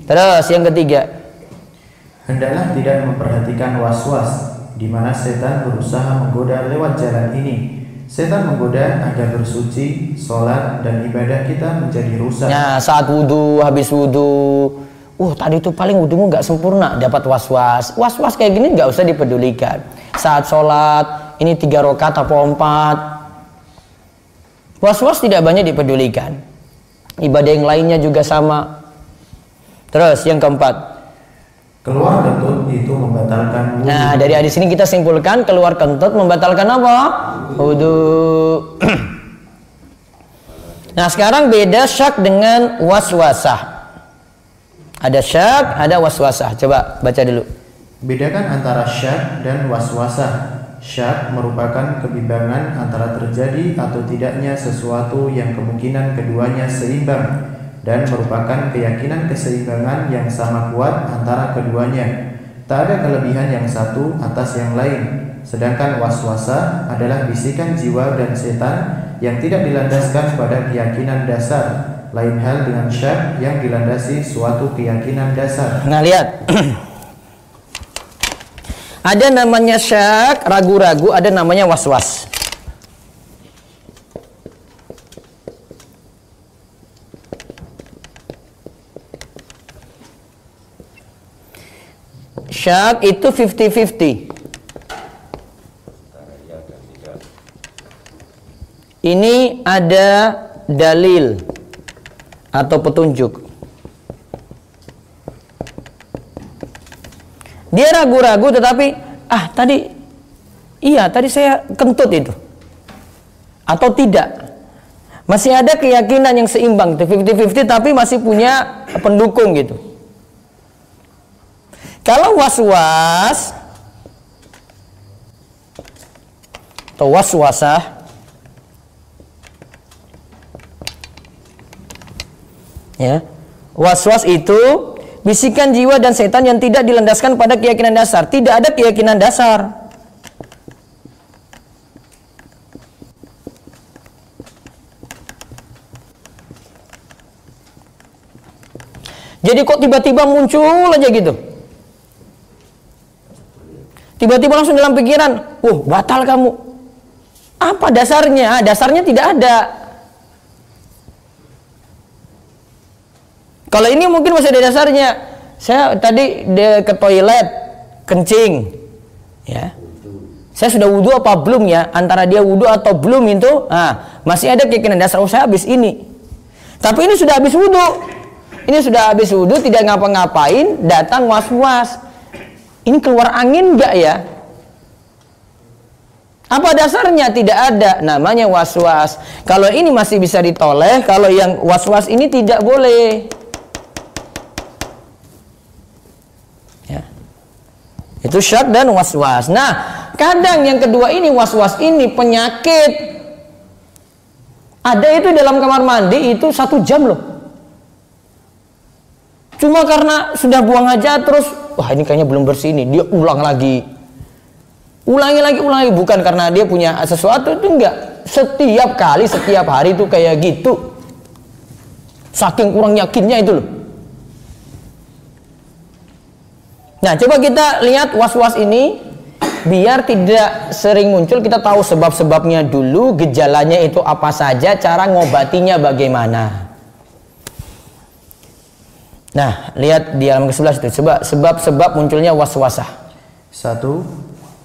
Terus yang ketiga, hendaklah tidak memperhatikan was-was di mana setan berusaha menggoda lewat jalan ini. Setan menggoda agar bersuci, sholat, dan ibadah kita menjadi rusak. Nah, saat wudhu, habis wudhu, tadi itu paling wudhumu nggak sempurna, dapat was-was. Was-was kayak gini nggak usah dipedulikan. Saat sholat, ini 3 rakaat atau 4. Was-was tidak banyak dipedulikan. Ibadah yang lainnya juga sama. Terus yang keempat, keluar kentut itu membatalkan wudhu. nah, dari hadis ini kita simpulkan keluar kentut membatalkan apa? Wudhu. Nah, sekarang beda syak dengan waswasah. Ada syak, ada waswasah. Coba baca dulu. Bedakan antara syak dan waswasah. Syak merupakan kebimbangan antara terjadi atau tidaknya sesuatu yang kemungkinan keduanya seimbang, dan merupakan keyakinan keseimbangan yang sama kuat antara keduanya. Tak ada kelebihan yang satu atas yang lain. Sedangkan waswasa adalah bisikan jiwa dan setan yang tidak dilandaskan pada keyakinan dasar. Lain hal dengan syak yang dilandasi suatu keyakinan dasar. Nah, lihat. Ada namanya syak, ragu-ragu, ada namanya was-was. Syak itu 50-50. Ini ada dalil atau petunjuk. Dia ragu-ragu tetapi tadi saya kentut itu. Atau tidak. Masih ada keyakinan yang seimbang itu 50-50 tapi masih punya pendukung gitu. Kalau was-was atau waswasah, ya, was-was itu bisikan jiwa dan setan yang tidak dilandaskan pada keyakinan dasar. Tidak ada keyakinan dasar. Jadi kok tiba-tiba muncul aja gitu. Tiba-tiba langsung dalam pikiran, batal kamu. Apa dasarnya? Dasarnya tidak ada. Kalau ini mungkin masih ada dasarnya. Saya tadi ke toilet, kencing, ya. Saya sudah wudhu apa belum ya? Antara dia wudhu atau belum itu, masih ada keyakinan dasar. Saya habis ini. Tapi ini sudah habis wudhu. Ini sudah habis wudhu, tidak ngapa-ngapain, datang was-was. Ini keluar angin enggak ya? Apa dasarnya? Tidak ada. Namanya was-was. Kalau ini masih bisa ditoleh, kalau yang was-was ini tidak boleh. Ya. Itu syak dan was-was. Nah, kadang yang kedua ini was-was ini penyakit. Ada itu dalam kamar mandi itu 1 jam loh. Cuma karena sudah buang aja terus, ini kayaknya belum bersih ini, dia ulang lagi. Ulangi lagi, bukan karena dia punya sesuatu, itu enggak. Setiap kali, setiap hari itu kayak gitu. Saking kurang yakinnya itu loh. Nah, coba kita lihat was-was ini, biar tidak sering muncul, kita tahu sebab-sebabnya dulu, gejalanya itu apa saja, cara ngobatinya bagaimana. Nah, lihat di halaman ke-11 itu. Coba sebab-sebab munculnya waswasah. 1.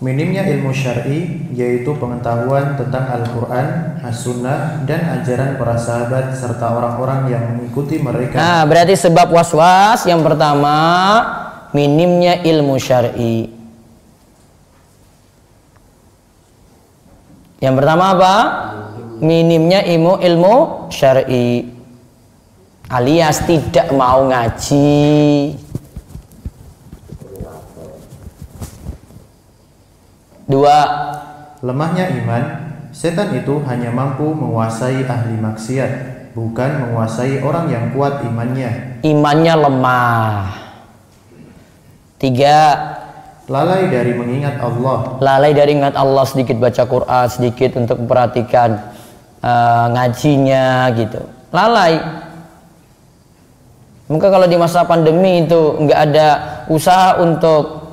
Minimnya ilmu syar'i, yaitu pengetahuan tentang Al-Quran, As-Sunnah, dan ajaran para sahabat serta orang-orang yang mengikuti mereka. Nah, berarti sebab waswas yang pertama, minimnya ilmu syar'i. Yang pertama apa? Minimnya ilmu syar'i. Alias tidak mau ngaji. 2. Lemahnya iman, setan itu hanya mampu menguasai ahli maksiat, bukan menguasai orang yang kuat imannya. Imannya lemah. 3. Lalai dari mengingat Allah. Lalai dari ingat Allah, sedikit baca Quran, sedikit untuk memperhatikan ngajinya gitu. Lalai. Maka kalau di masa pandemi itu nggak ada usaha untuk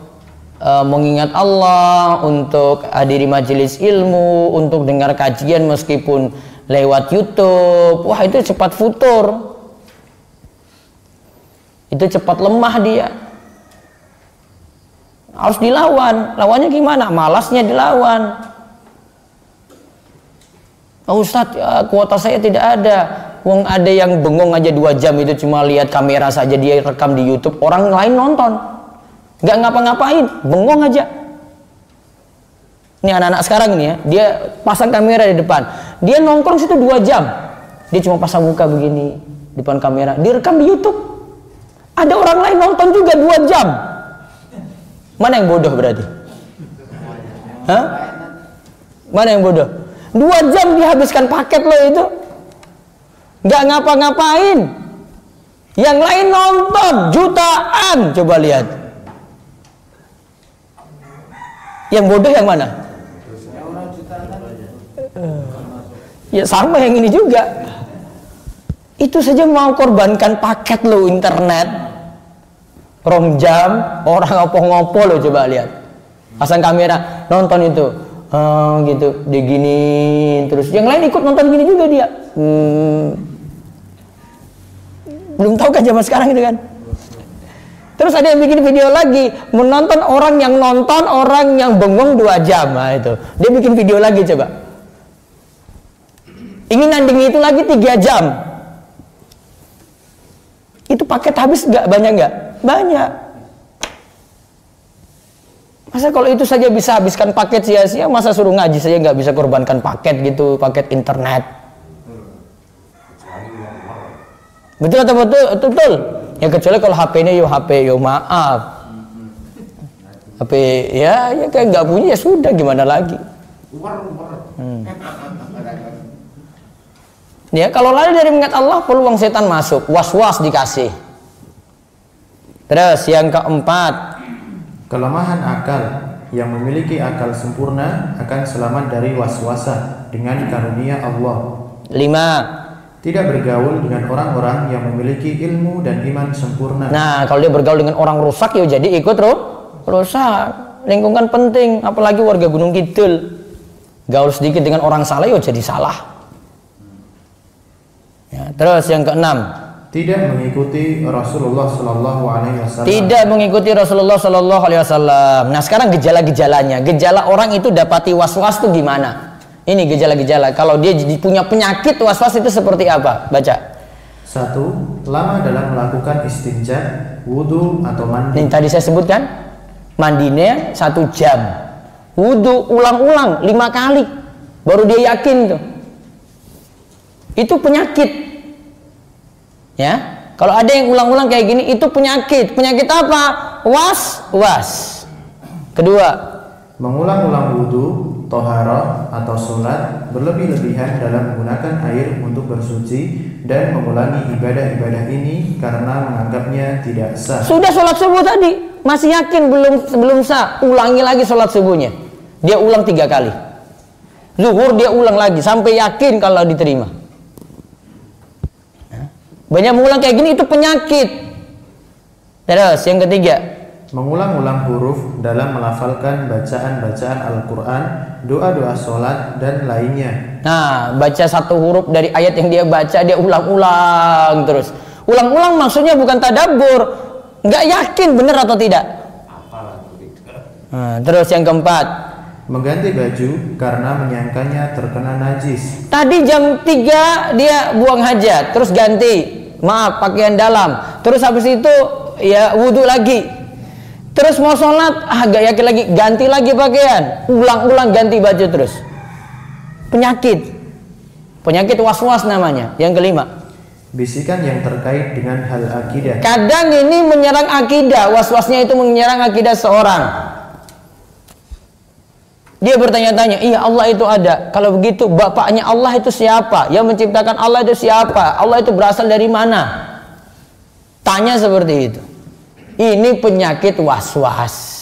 mengingat Allah, untuk hadiri majelis ilmu, untuk dengar kajian meskipun lewat YouTube, wah itu cepat futur, itu cepat lemah dia. Harus dilawan. Lawannya gimana? Malasnya dilawan. Oh, Ustadz, kuota saya tidak ada. Wong ada yang bengong aja 2 jam itu cuma lihat kamera saja, dia rekam di YouTube, orang lain nonton, nggak ngapa-ngapain, bengong aja. Ini anak-anak sekarang ini ya, dia pasang kamera di depan, dia nongkrong situ 2 jam, dia cuma pasang muka begini di depan kamera, direkam di YouTube. Ada orang lain nonton juga 2 jam. Mana yang bodoh berarti? Hah? Mana yang bodoh? 2 jam dihabiskan paket lo itu, nggak ngapa-ngapain. Yang lain nonton jutaan, coba lihat. Yang bodoh yang mana? Ya sama yang ini juga. Itu saja mau korbankan paket lo internet, rom jam, orang ngopo-ngopo lo, coba lihat. Pasang kamera, nonton itu, gitu, dia gini terus. Yang lain ikut nonton gini juga dia. Belum tahu kan zaman sekarang itu kan. Terus ada yang bikin video lagi, menonton orang yang nonton orang yang bengong 2 jam. Nah itu, dia bikin video lagi coba. Ingin nanding itu lagi 3 jam. Itu paket habis nggak? Banyak nggak? Banyak. Masa kalau itu saja bisa habiskan paket sia-sia, masa suruh ngaji saja nggak bisa korbankan paket gitu, paket internet? Betul atau betul? Ya kecuali kalau HP-nya HP, maaf. HP ya kayak nggak punya ya sudah, gimana lagi? Ya kalau lari dari mengingat Allah, peluang setan masuk, was-was dikasih. Terus yang keempat, kelemahan akal. Yang memiliki akal sempurna akan selamat dari was-wasa dengan karunia Allah. 5. Tidak bergaul dengan orang-orang yang memiliki ilmu dan iman sempurna. Nah, kalau dia bergaul dengan orang rusak ya jadi ikut rusak. Lingkungan penting, apalagi warga Gunung Kidul. Gaul sedikit dengan orang salah ya jadi salah. Ya, terus yang ke-6, tidak mengikuti Rasulullah Shallallahu Alaihi Wasallam. Tidak mengikuti Rasulullah Shallallahu Alaihi Wasallam. Nah, sekarang gejala-gejalanya, gejala orang itu dapati was-was itu gimana? Ini gejala-gejala. Kalau dia punya penyakit was-was itu seperti apa? Baca. 1. Lama dalam melakukan istinja, wudu atau mandi. Ini tadi saya sebutkan, mandinya 1 jam, wudu ulang-ulang 5 kali, baru dia yakin tuh. Itu penyakit. Ya, kalau ada yang ulang-ulang kayak gini, itu penyakit. Penyakit apa? Was-was. Kedua, mengulang-ulang wudu, toharah atau sholat berlebih-lebihan dalam menggunakan air untuk bersuci dan mengulangi ibadah-ibadah ini karena menganggapnya tidak sah. Sudah sholat subuh tadi, masih yakin belum sah, ulangi lagi sholat subuhnya. Dia ulang 3 kali. Zuhur dia ulang lagi sampai yakin kalau diterima. Banyak mengulang kayak gini, itu penyakit. Terus yang ketiga, mengulang-ulang huruf dalam melafalkan bacaan-bacaan Al-Quran, doa-doa sholat dan lainnya. Nah, baca 1 huruf dari ayat yang dia baca, dia ulang-ulang terus. Ulang-ulang maksudnya bukan tadabbur, nggak yakin benar atau tidak. Nah, terus yang keempat, mengganti baju karena menyangkanya terkena najis. Tadi jam 3 dia buang hajat, terus ganti, maaf, pakaian dalam. Terus habis itu ya wudhu lagi. Terus mau sholat, gak yakin lagi, ganti lagi pakaian. Ulang-ulang ganti baju terus. Penyakit. Penyakit was-was namanya. Yang kelima, bisikan yang terkait dengan hal akidah. kadang ini menyerang akidah. Was-wasnya itu menyerang akidah seorang. Dia bertanya-tanya, iya Allah itu ada. Kalau begitu bapaknya Allah itu siapa? Yang menciptakan Allah itu siapa? Allah itu berasal dari mana? Tanya seperti itu. Ini penyakit was-was.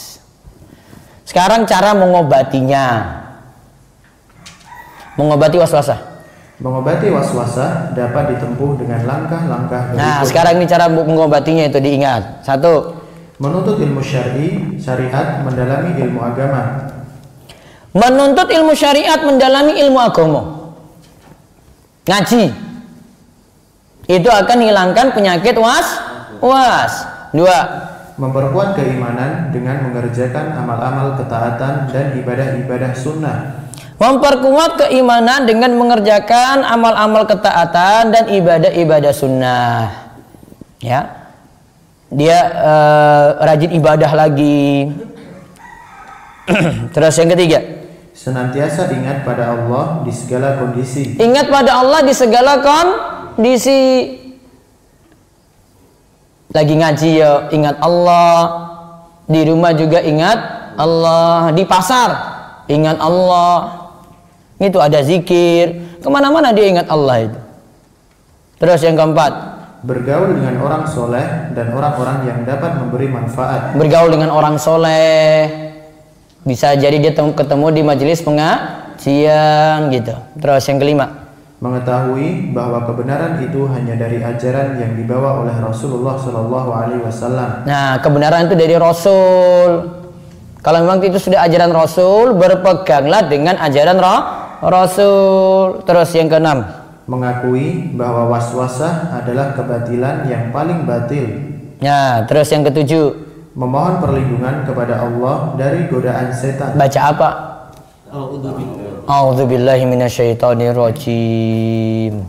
Sekarang cara mengobatinya. Mengobati was-wasa. Mengobati was-wasa dapat ditempuh dengan langkah-langkah berikut. Nah, sekarang ini cara mengobatinya itu diingat. 1. Menuntut ilmu syar'i, syariat, mendalami ilmu agama. Menuntut ilmu syariat, mendalami ilmu agama. Ngaji. Itu akan hilangkan penyakit was. 2. Memperkuat keimanan dengan mengerjakan amal-amal ketaatan dan ibadah-ibadah sunnah. Memperkuat keimanan dengan mengerjakan amal-amal ketaatan dan ibadah-ibadah sunnah. Ya, dia rajin ibadah lagi. Terus yang ketiga, senantiasa ingat pada Allah di segala kondisi. Ingat pada Allah di segala kondisi. Lagi ngaji ya ingat Allah, di rumah juga ingat Allah, di pasar ingat Allah. Itu ada zikir, kemana-mana dia ingat Allah itu. Terus yang keempat, bergaul dengan orang soleh dan orang-orang yang dapat memberi manfaat. Bergaul dengan orang soleh, bisa jadi dia ketemu di majelis pengajian gitu. Terus yang kelima, mengetahui bahwa kebenaran itu hanya dari ajaran yang dibawa oleh Rasulullah Shallallahu Alaihi Wasallam. Nah, kebenaran itu dari Rasul. Kalau memang itu sudah ajaran Rasul, berpeganglah dengan ajaran Rasul. Terus yang keenam, mengakui bahwa waswasah adalah kebatilan yang paling batil. Nah, terus yang ketujuh, memohon perlindungan kepada Allah dari godaan setan. Baca apa? A'udzubillahi minasyaitonirrajim.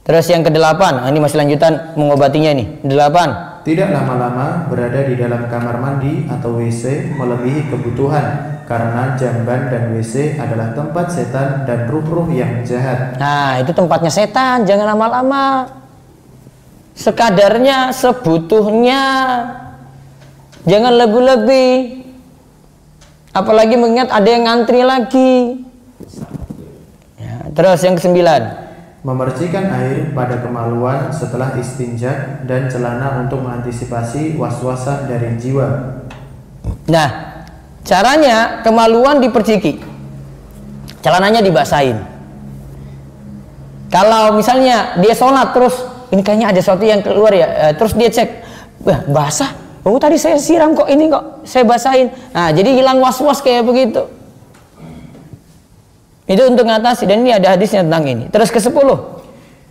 Terus yang kedelapan, ini masih lanjutan mengobatinya nih. 8. Tidak lama-lama berada di dalam kamar mandi atau WC melebihi kebutuhan, karena jamban dan WC adalah tempat setan dan ruh-ruh yang jahat. Nah, itu tempatnya setan, jangan lama-lama. Sekadarnya, sebutuhnya. Jangan lebih-lebih. Apalagi mengingat ada yang ngantri lagi. Ya, terus yang ke-9, memercikan air pada kemaluan setelah istinja dan celana untuk mengantisipasi waswasah dari jiwa. Nah, caranya kemaluan diperciki, celananya dibasahin. Kalau misalnya dia sholat terus ini kayaknya ada sesuatu yang keluar ya, terus dia cek, wah basah, oh tadi saya siram kok, ini kok saya basahin. Nah, jadi hilang was-was kayak begitu. Itu untuk mengatasi, dan ini ada hadisnya tentang ini. Terus ke-10,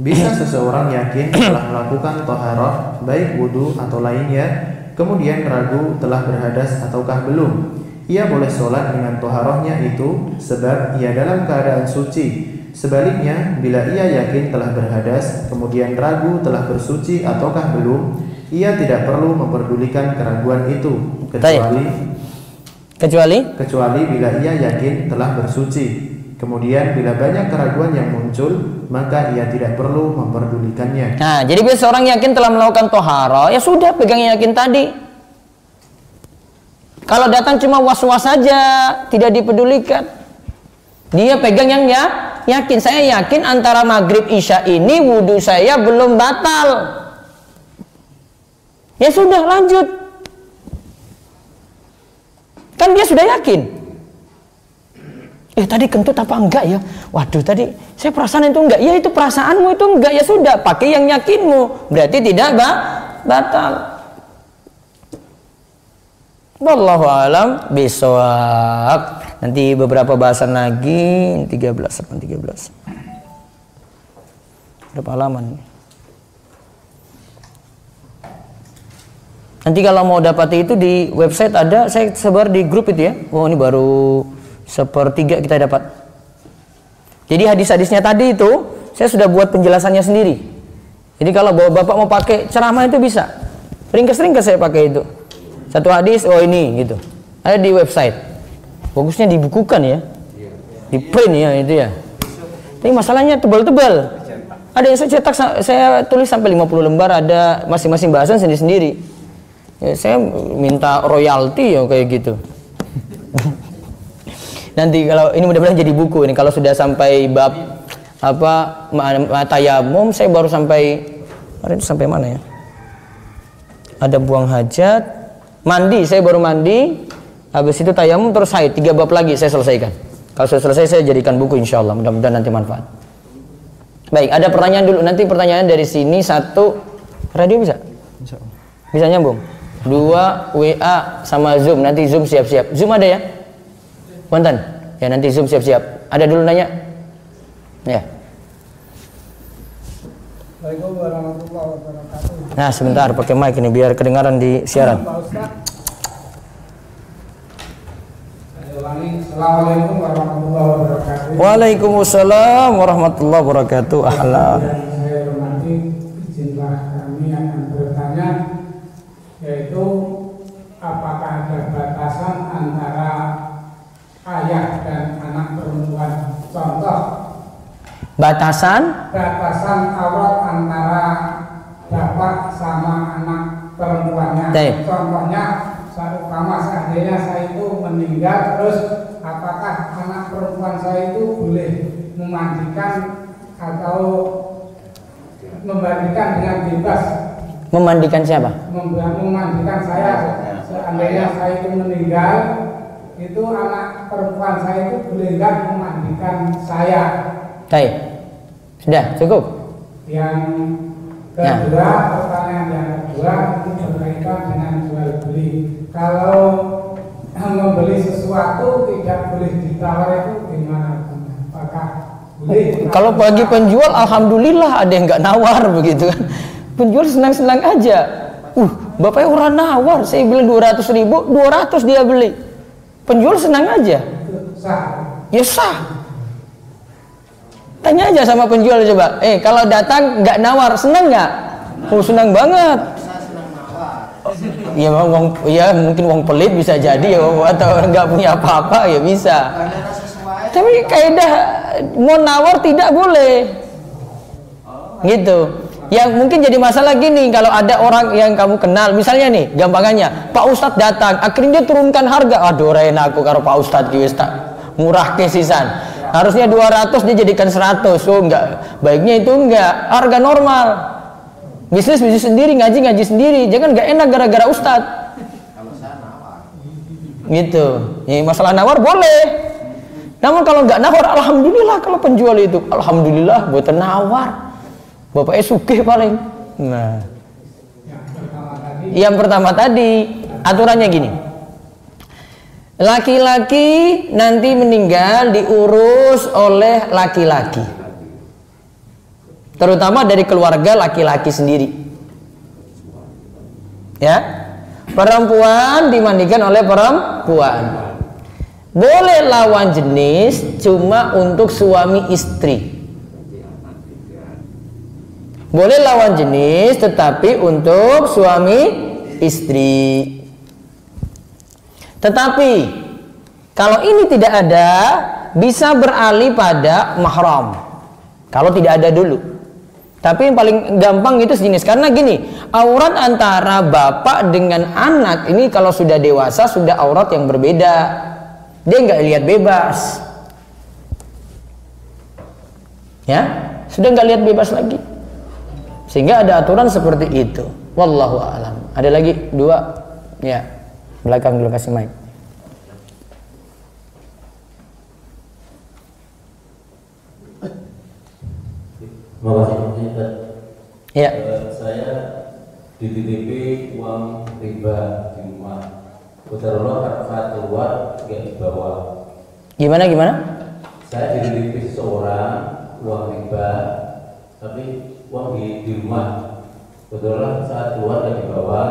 bisa seseorang yakin telah melakukan toharoh baik wudhu atau lainnya, kemudian ragu telah berhadas ataukah belum. Ia boleh sholat dengan toharohnya itu sebab ia dalam keadaan suci. Sebaliknya, bila ia yakin telah berhadas, kemudian ragu telah bersuci ataukah belum, ia tidak perlu memperdulikan keraguan itu, kecuali bila ia yakin telah bersuci. Kemudian bila banyak keraguan yang muncul, maka ia tidak perlu memperdulikannya. Nah, jadi bila seorang yakin telah melakukan tohara, ya sudah pegang yang yakin tadi. Kalau datang cuma was-was saja, tidak dipedulikan. Dia pegang yang yakin. Saya yakin antara maghrib isya ini wudhu saya belum batal. Ya sudah, lanjut. Kan dia sudah yakin. Tadi kentut apa enggak ya? Waduh, tadi saya perasaan itu enggak. Ya itu perasaanmu itu enggak, ya sudah, pakai yang yakinmu. Berarti tidak batal. Wallahu alam bisawab. Nanti beberapa bahasan lagi, 13. Berapa halaman? Nanti kalau mau dapati itu di website ada, saya sebar di grup itu ya. Oh, ini baru 1/3 kita dapat. Jadi hadis-hadisnya tadi itu saya sudah buat penjelasannya sendiri. Jadi kalau bapak mau pakai ceramah itu bisa. Ringkas-ringkas saya pakai itu. Satu hadis, oh ini gitu. Ada di website. Bagusnya dibukukan ya. Di print ya itu ya. Tapi masalahnya tebal-tebal. Ada yang saya cetak, saya tulis sampai 50 lembar, ada masing-masing bahasan sendiri-sendiri. Ya, saya minta royalti ya kayak gitu. Nanti kalau ini mudah-mudahan jadi buku ini, kalau sudah sampai bab tayamum, saya baru sampai mana ya? Ada buang hajat, mandi, saya baru mandi, habis itu tayamum terus haid, 3 bab lagi saya selesaikan. Kalau sudah selesai saya jadikan buku insyaallah, mudah-mudahan nanti manfaat. Baik, ada pertanyaan dulu, nanti pertanyaan dari sini 1, Radio bisa? Bisa nyambung? 2 WA sama Zoom, nanti Zoom siap-siap. Zoom ada ya? Wonten? Ya nanti Zoom siap-siap. Ada dulu nanya? Ya. Assalamualaikum warahmatullahi wabarakatuh. Nah sebentar pakai mic ini biar kedengaran di siaran. Pak Ustaz. Assalamualaikum warahmatullahi wabarakatuh. Waalaikumsalam warahmatullahi wabarakatuh. Ahlan. Saya hormati, izinlah kami akan bertanya, yaitu apakah ada batasan antara ayah dan anak perempuan? Contoh, Batasan aurat antara bapak sama anak perempuannya. Baik. Contohnya, seumpama seandainya saya itu meninggal, terus apakah anak perempuan saya itu boleh memandikan atau memandikan dengan bebas? memandikan siapa? Memandikan saya. Seandainya saya itu meninggal, itu anak perempuan saya itu boleh nggak memandikan saya? Baik. Sudah cukup. Yang kedua, pertanyaan yang kedua itu berkaitan dengan jual beli. Kalau membeli sesuatu tidak boleh ditawar itu gimana? Apakah boleh? Kalau bagi penjual alhamdulillah ada yang nggak nawar begitu kan. Penjual senang-senang aja. Bapaknya orang nawar, saya bilang 200.000, 200 dia beli. Penjual senang aja. Sah. Ya sah. Tanya aja sama penjual coba. Kalau datang nggak nawar, senang nggak? Oh senang banget. Ya, mungkin wong pelit bisa jadi ya, atau nggak punya apa-apa ya bisa. Tapi kaidah mau nawar tidak boleh. Gitu. Yang mungkin jadi masalah gini, kalau ada orang yang kamu kenal, misalnya nih, gampangannya, Pak Ustadz datang, akhirnya dia turunkan harga. Aduh, rein aku karo Pak Ustadz ki wis tak murah kesisan. Harusnya 200 dia jadikan 100. Oh enggak, baiknya itu enggak, harga normal. Bisnis sendiri, ngaji sendiri. Jangan enggak enak gara-gara Ustadz. Kalau saya nawar. Gitu. Ya, masalah nawar boleh. Namun kalau enggak nawar, alhamdulillah kalau penjual itu, alhamdulillah buat nawar. Bapaknya sugih paling. Nah, yang pertama tadi aturannya gini. Laki-laki nanti meninggal diurus oleh laki-laki. Terutama dari keluarga laki-laki sendiri. Ya. Perempuan dimandikan oleh perempuan. Boleh lawan jenis cuma untuk suami istri. Boleh lawan jenis tetapi untuk suami istri. Tetapi kalau ini tidak ada, bisa beralih pada mahram. Kalau tidak ada dulu. Tapi yang paling gampang itu sejenis. Karena gini, aurat antara bapak dengan anak ini kalau sudah dewasa sudah aurat yang berbeda. Dia nggak lihat bebas. Ya, sudah nggak lihat bebas lagi. Sehingga ada aturan seperti itu. Wallahu a'lam. Ada lagi 2? Ya. Belakang dulu kasih mic. Ya. Saya dititipi uang riba di rumah. Qadarullah saat keluar nggak dibawa. Gimana? Saya dititipi seseorang uang riba, tapi uang di rumah. Qadarullah saat keluar nggak dibawa.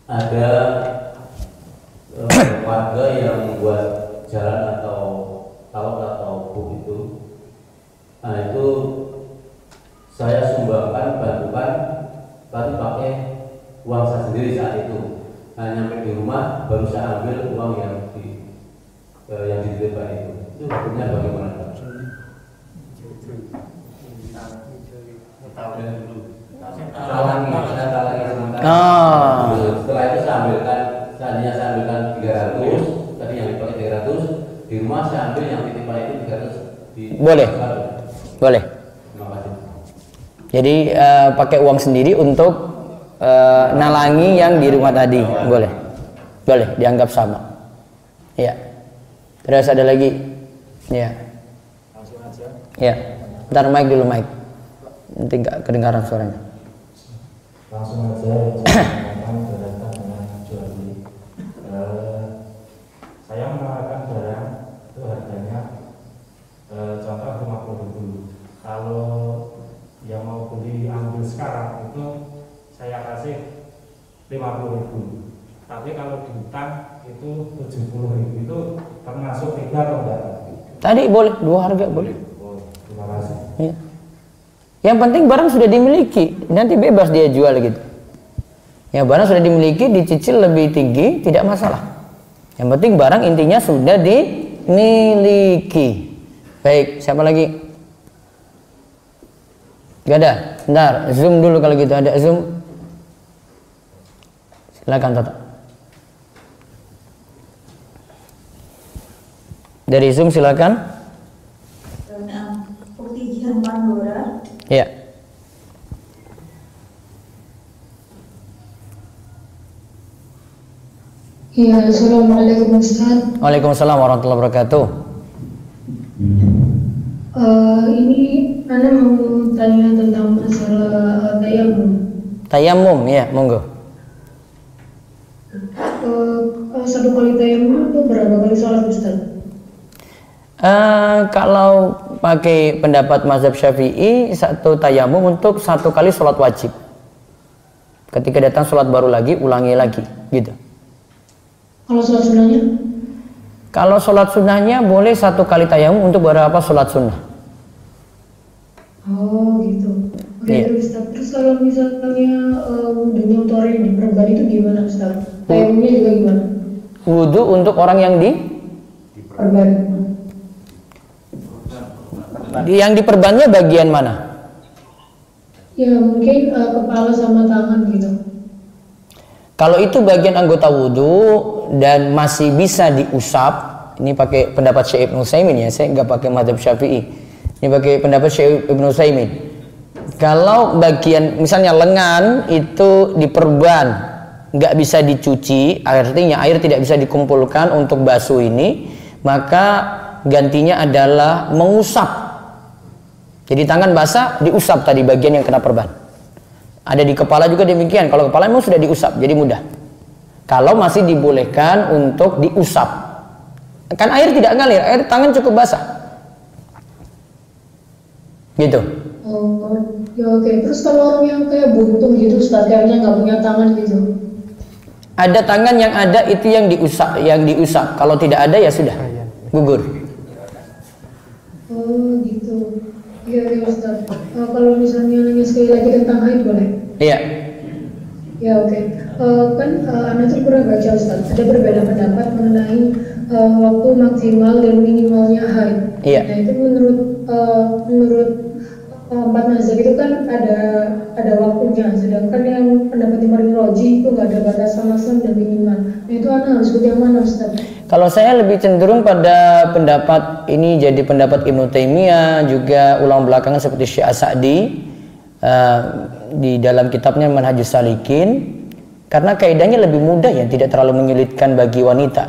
Ada warga yang membuat jalan atau tawak atau buk itu. Nah itu saya sumbangkan, bantukan, tapi pakai uang saya sendiri saat itu. Nah nyampe di rumah baru saya ambil uang yang dititipkan itu. Itu hukumnya bagaimana, Pak? Setelah itu saya ambilkan, seandainya saya ambilkan 300, tadi yang dipakai 300, di rumah saya ambil yang titipan itu 300. Boleh. Terima kasih. Jadi pakai uang sendiri untuk nalangi yang di rumah tadi. Boleh, dianggap sama. Ya. Terus ada lagi. Ya. Ntar mic dulu mic. nanti nggak kedengaran suaranya. Langsung aja menanyakan berkaitan dengan jual beli. Saya menawarkan barang itu harganya contoh 50.000. Kalau yang mau beli ambil sekarang itu saya kasih 50.000. Tapi kalau diutang itu 70.000, itu termasuk riba atau enggak? Tadi boleh dua harga boleh. Oh, terima kasih. Ya. Yang penting barang sudah dimiliki, nanti bebas dia jual gitu. Ya barang sudah dimiliki, dicicil lebih tinggi tidak masalah. Yang penting barang intinya sudah dimiliki. Baik, siapa lagi? Gak ada. Bentar, zoom dulu kalau gitu, ada zoom. Silakan Toto. Dari zoom silakan. Putih Pandora. Ya. Ya, assalamualaikum Ustaz. Waalaikumsalam warahmatullahi wabarakatuh. Ini Anda mau tanya tentang masalah tayamum. Tayamum ya, monggo. Satu kali tayamum itu berapa kali sholat Ustaz? Kalau pakai pendapat mazhab Syafi'i, satu tayamum untuk satu kali sholat wajib. Ketika datang sholat baru lagi, ulangi lagi, gitu. Kalau sholat sunnahnya? Kalau sholat sunnahnya boleh satu kali tayamum untuk beberapa sholat sunnah. Oh gitu. Oke, Iya. Ustaz. Terus kalau misalnya wudhunya untuk orang yang diperban itu gimana Ustaz? Tayamumnya juga gimana? Wudhu untuk orang yang Perban. yang diperbannya bagian mana? Ya mungkin kepala sama tangan gitu. Kalau itu bagian anggota wudhu dan masih bisa diusap, ini pakai pendapat Syekh Ibnu Utsaimin ya, saya nggak pakai mazhab Syafi'i. Ini pakai pendapat Syekh Ibnu Utsaimin. Kalau bagian misalnya lengan itu diperban, nggak bisa dicuci, artinya air tidak bisa dikumpulkan untuk basuh ini, maka gantinya adalah mengusap. Jadi tangan basah diusap tadi bagian yang kena perban. Ada di kepala juga demikian. Kalau kepala memang sudah diusap, jadi mudah. Kalau masih dibolehkan untuk diusap, kan air tidak ngalir, air tangan cukup basah. Gitu. Oh, ya oke. Terus kalau orang yang kayak buntung gitu, Ustaz, kayaknya nggak punya tangan gitu. Ada tangan yang ada itu yang diusap. Kalau tidak ada ya sudah, gugur. Oh gitu. Iya oke Ustaz. Kalau misalnya nanya sekali lagi tentang haid boleh? Iya. Ya oke. Kan Anda tuh pernah baca Ustaz, ada berbeda pendapat mengenai waktu maksimal dan minimalnya haid. Iya. Nah itu menurut empat mazhab itu kan ada waktunya, sedangkan yang pendapat Imam Roji itu nggak ada batasan maksimal dan minimal. Nah itu Anda harus ikut yang mana Ustaz? Kalau saya lebih cenderung pada pendapat ini jadi pendapat Ibnu Taimiyah, juga ulama belakangan seperti Syekh As-Sa'di di dalam kitabnya Manhajus Salikin, karena kaidahnya lebih mudah ya, tidak terlalu menyulitkan bagi wanita.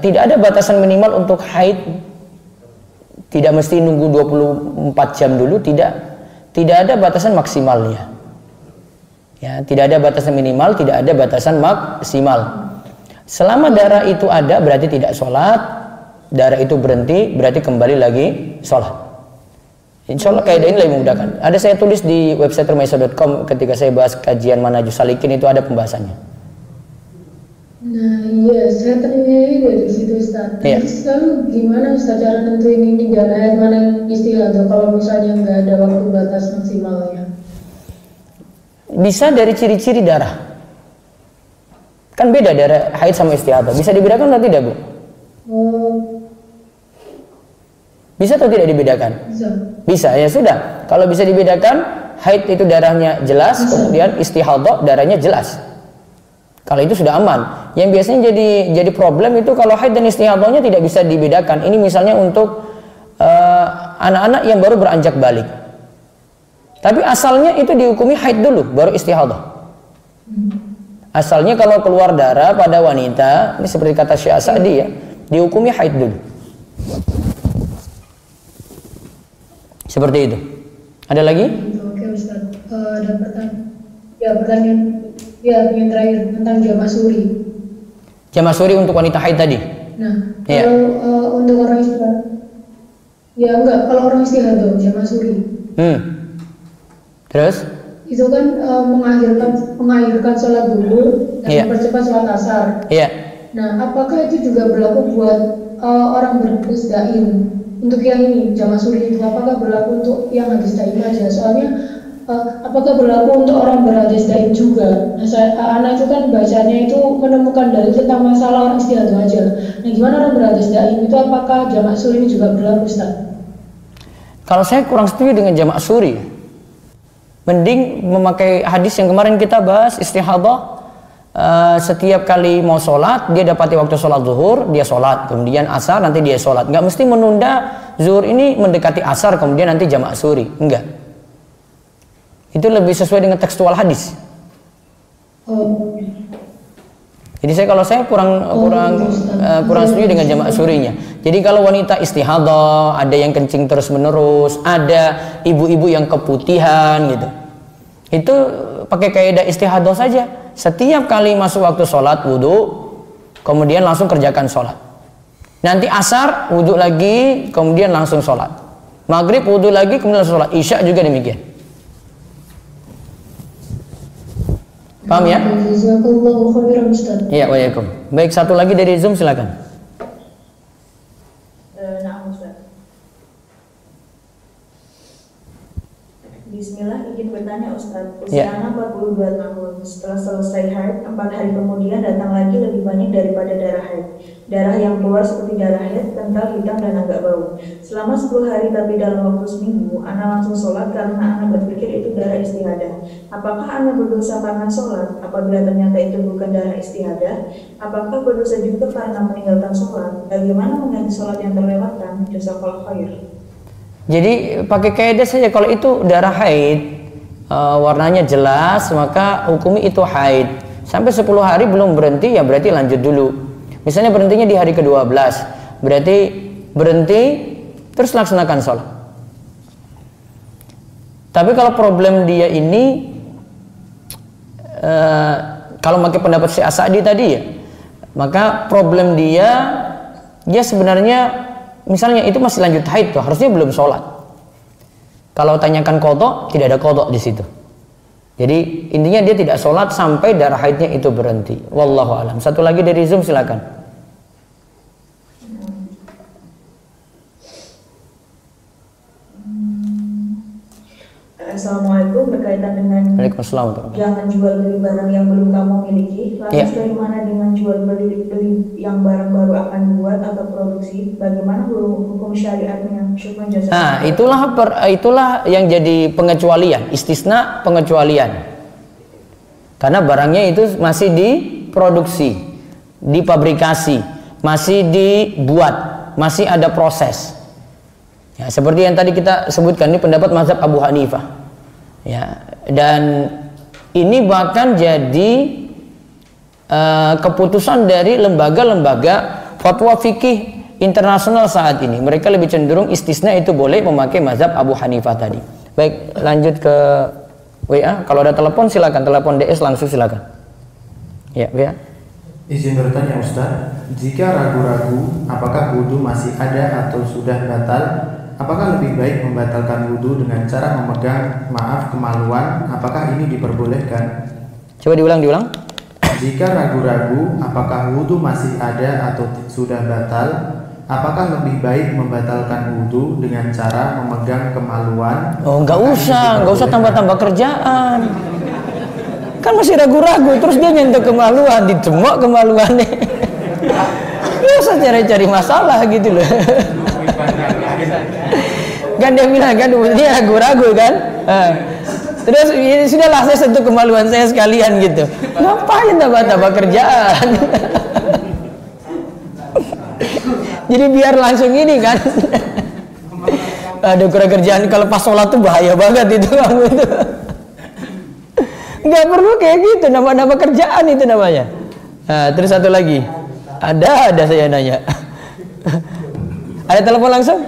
Tidak ada batasan minimal untuk haid, tidak mesti nunggu 24 jam dulu, tidak ada batasan maksimalnya. Ya, tidak ada batasan minimal, tidak ada batasan maksimal. Selama darah itu ada berarti tidak sholat, darah itu berhenti berarti kembali lagi sholat. Insya Allah kaidah ini lebih memudahkan. Ada saya tulis di website rumaiso.com ketika saya bahas kajian Manhajus Salikin, itu ada pembahasannya. Nah iya, saya ternyanyi dari situ Ustaz. Iya. Terus lalu gimana Ustaz cara nentuin ini darah haid mana yang istilah tuh kalau misalnya nggak ada waktu batas maksimalnya? Bisa dari ciri-ciri darah. Kan beda darah haid sama istihadah. Bisa dibedakan atau tidak, Bu? Oh, Bisa atau tidak dibedakan? bisa. Bisa, ya sudah. Kalau bisa dibedakan, haid itu darahnya jelas, kemudian istihadah darahnya jelas. Kalau itu sudah aman. Yang biasanya jadi problem itu kalau haid dan istihadahnya tidak bisa dibedakan. Ini misalnya untuk anak-anak yang baru beranjak balik. Tapi asalnya itu dihukumi haid dulu, baru istihadah. Asalnya kalau keluar darah pada wanita, ini seperti kata Syekh As-Sa'di ya, dihukumi haid dulu. Seperti itu. Ada lagi? Oke Ustaz. Ada pertanyaan yang terakhir tentang jamaah suri. Jamaah suri untuk wanita haid tadi. Nah, Iya. kalau untuk orang istihadah, ya enggak, kalau orang istihadah jamaah suri. Terus? Itu kan mengakhirkan sholat zuhur dan Iya. mempercepat sholat asar. Iya. Nah, apakah itu juga berlaku buat orang berhadis daim? Untuk yang ini jamaah suri itu apakah berlaku untuk yang hadis daim aja? Soalnya apakah berlaku untuk orang berhadis daim juga? Nah, anak itu kan bacanya itu menemukan dalil tentang masalah orang istihadah aja. Nah, gimana orang berhadis daim itu apakah jamaah suri ini juga berlaku, Ustaz? Kalau saya kurang setuju dengan jamaah suri. Mending memakai hadis yang kemarin kita bahas, istihadah. Setiap kali mau sholat, dia dapati waktu sholat zuhur, dia sholat, kemudian asar, nanti dia sholat. Nggak mesti menunda zuhur ini mendekati asar, kemudian nanti jamaah suri. Enggak. Itu lebih sesuai dengan tekstual hadis. Jadi kalau saya kurang setuju dengan jamaah surinya. Jadi kalau wanita istihadah, ada yang kencing terus menerus, ada ibu-ibu yang keputihan gitu, itu pakai kaidah istihadah saja. Setiap kali masuk waktu sholat wudhu, kemudian langsung kerjakan sholat. Nanti asar wudhu lagi, kemudian langsung sholat. Maghrib wudhu lagi, kemudian langsung sholat. Isya juga demikian. Paham ya? Iya, waalaikumsalam. Baik, satu lagi dari Zoom, silakan. Bismillah, izin bertanya Ustaz. Usia anak 42 tahun. Setelah selesai haid, 4 hari kemudian datang lagi lebih banyak daripada darah haid. Darah yang keluar seperti darah haid, kental, hitam, dan agak bau. Selama 10 hari tapi dalam waktu seminggu, anak langsung sholat karena anak berpikir itu darah istihadah. Apakah anak berdosa karena sholat? Apabila ternyata itu bukan darah istihadah, apakah berdosa juga karena meninggalkan sholat? Bagaimana mengganti sholat yang terlewatkan? Jazakallahu khair. Jadi pakai kaidah saja, kalau itu darah haid, warnanya jelas, maka hukumi itu haid. Sampai 10 hari belum berhenti, ya berarti lanjut dulu. Misalnya berhentinya di hari ke-12, berarti berhenti terus laksanakan sholat. Tapi kalau problem dia ini, kalau pakai pendapat Syekh As-Sa'di tadi ya, maka problem dia sebenarnya misalnya itu masih lanjut haid tuh, harusnya belum sholat. Kalau tanyakan qadha, tidak ada qadha di situ. Jadi intinya dia tidak sholat sampai darah haidnya itu berhenti. Wallahu alam. Satu lagi dari Zoom, silakan. Assalamualaikum, berkaitan dengan jangan jual beli barang yang belum kamu miliki. Lantas bagaimana dengan jual beli yang barang baru akan dibuat atau produksi? Bagaimana hukum syariatnya? Syukran jasa. Nah, itulah yang jadi pengecualian, istisna pengecualian. Karena barangnya itu masih diproduksi, dipabrikasi, masih dibuat, masih ada proses. Ya, seperti yang tadi kita sebutkan, ini pendapat mazhab Abu Hanifah. Ya, dan ini bahkan jadi keputusan dari lembaga-lembaga fatwa fikih internasional saat ini. Mereka lebih cenderung istisna itu boleh memakai mazhab Abu Hanifah tadi. Baik, lanjut ke WA. Kalau ada telepon silakan, telepon DS langsung silakan. Ya, WA. Izin bertanya Ustaz, jika ragu-ragu apakah wudhu masih ada atau sudah batal, apakah lebih baik membatalkan wudhu dengan cara memegang kemaluan? Apakah ini diperbolehkan? Coba diulang. Jika ragu-ragu apakah wudhu masih ada atau sudah batal, apakah lebih baik membatalkan wudhu dengan cara memegang kemaluan? Oh, nggak usah tambah-tambah kerjaan. Kan masih ragu-ragu, terus dia nyentuh kemaluan, dicemok kemaluannya. Nggak usah cari-cari masalah gitu loh. Kan dia bilang kan dia ragu-ragu kan, terus ya, sudahlah saya sentuh kemaluan saya sekalian gitu. Ngapain tambah-tambah kerjaan? Jadi biar langsung ini kan. Ada kurang kerjaan, kalau pas sholat tuh bahaya banget itu kamu itu. Nggak perlu kayak gitu, nama-nama kerjaan itu namanya. Nah, terus satu lagi, ada saya nanya. Ada telepon langsung?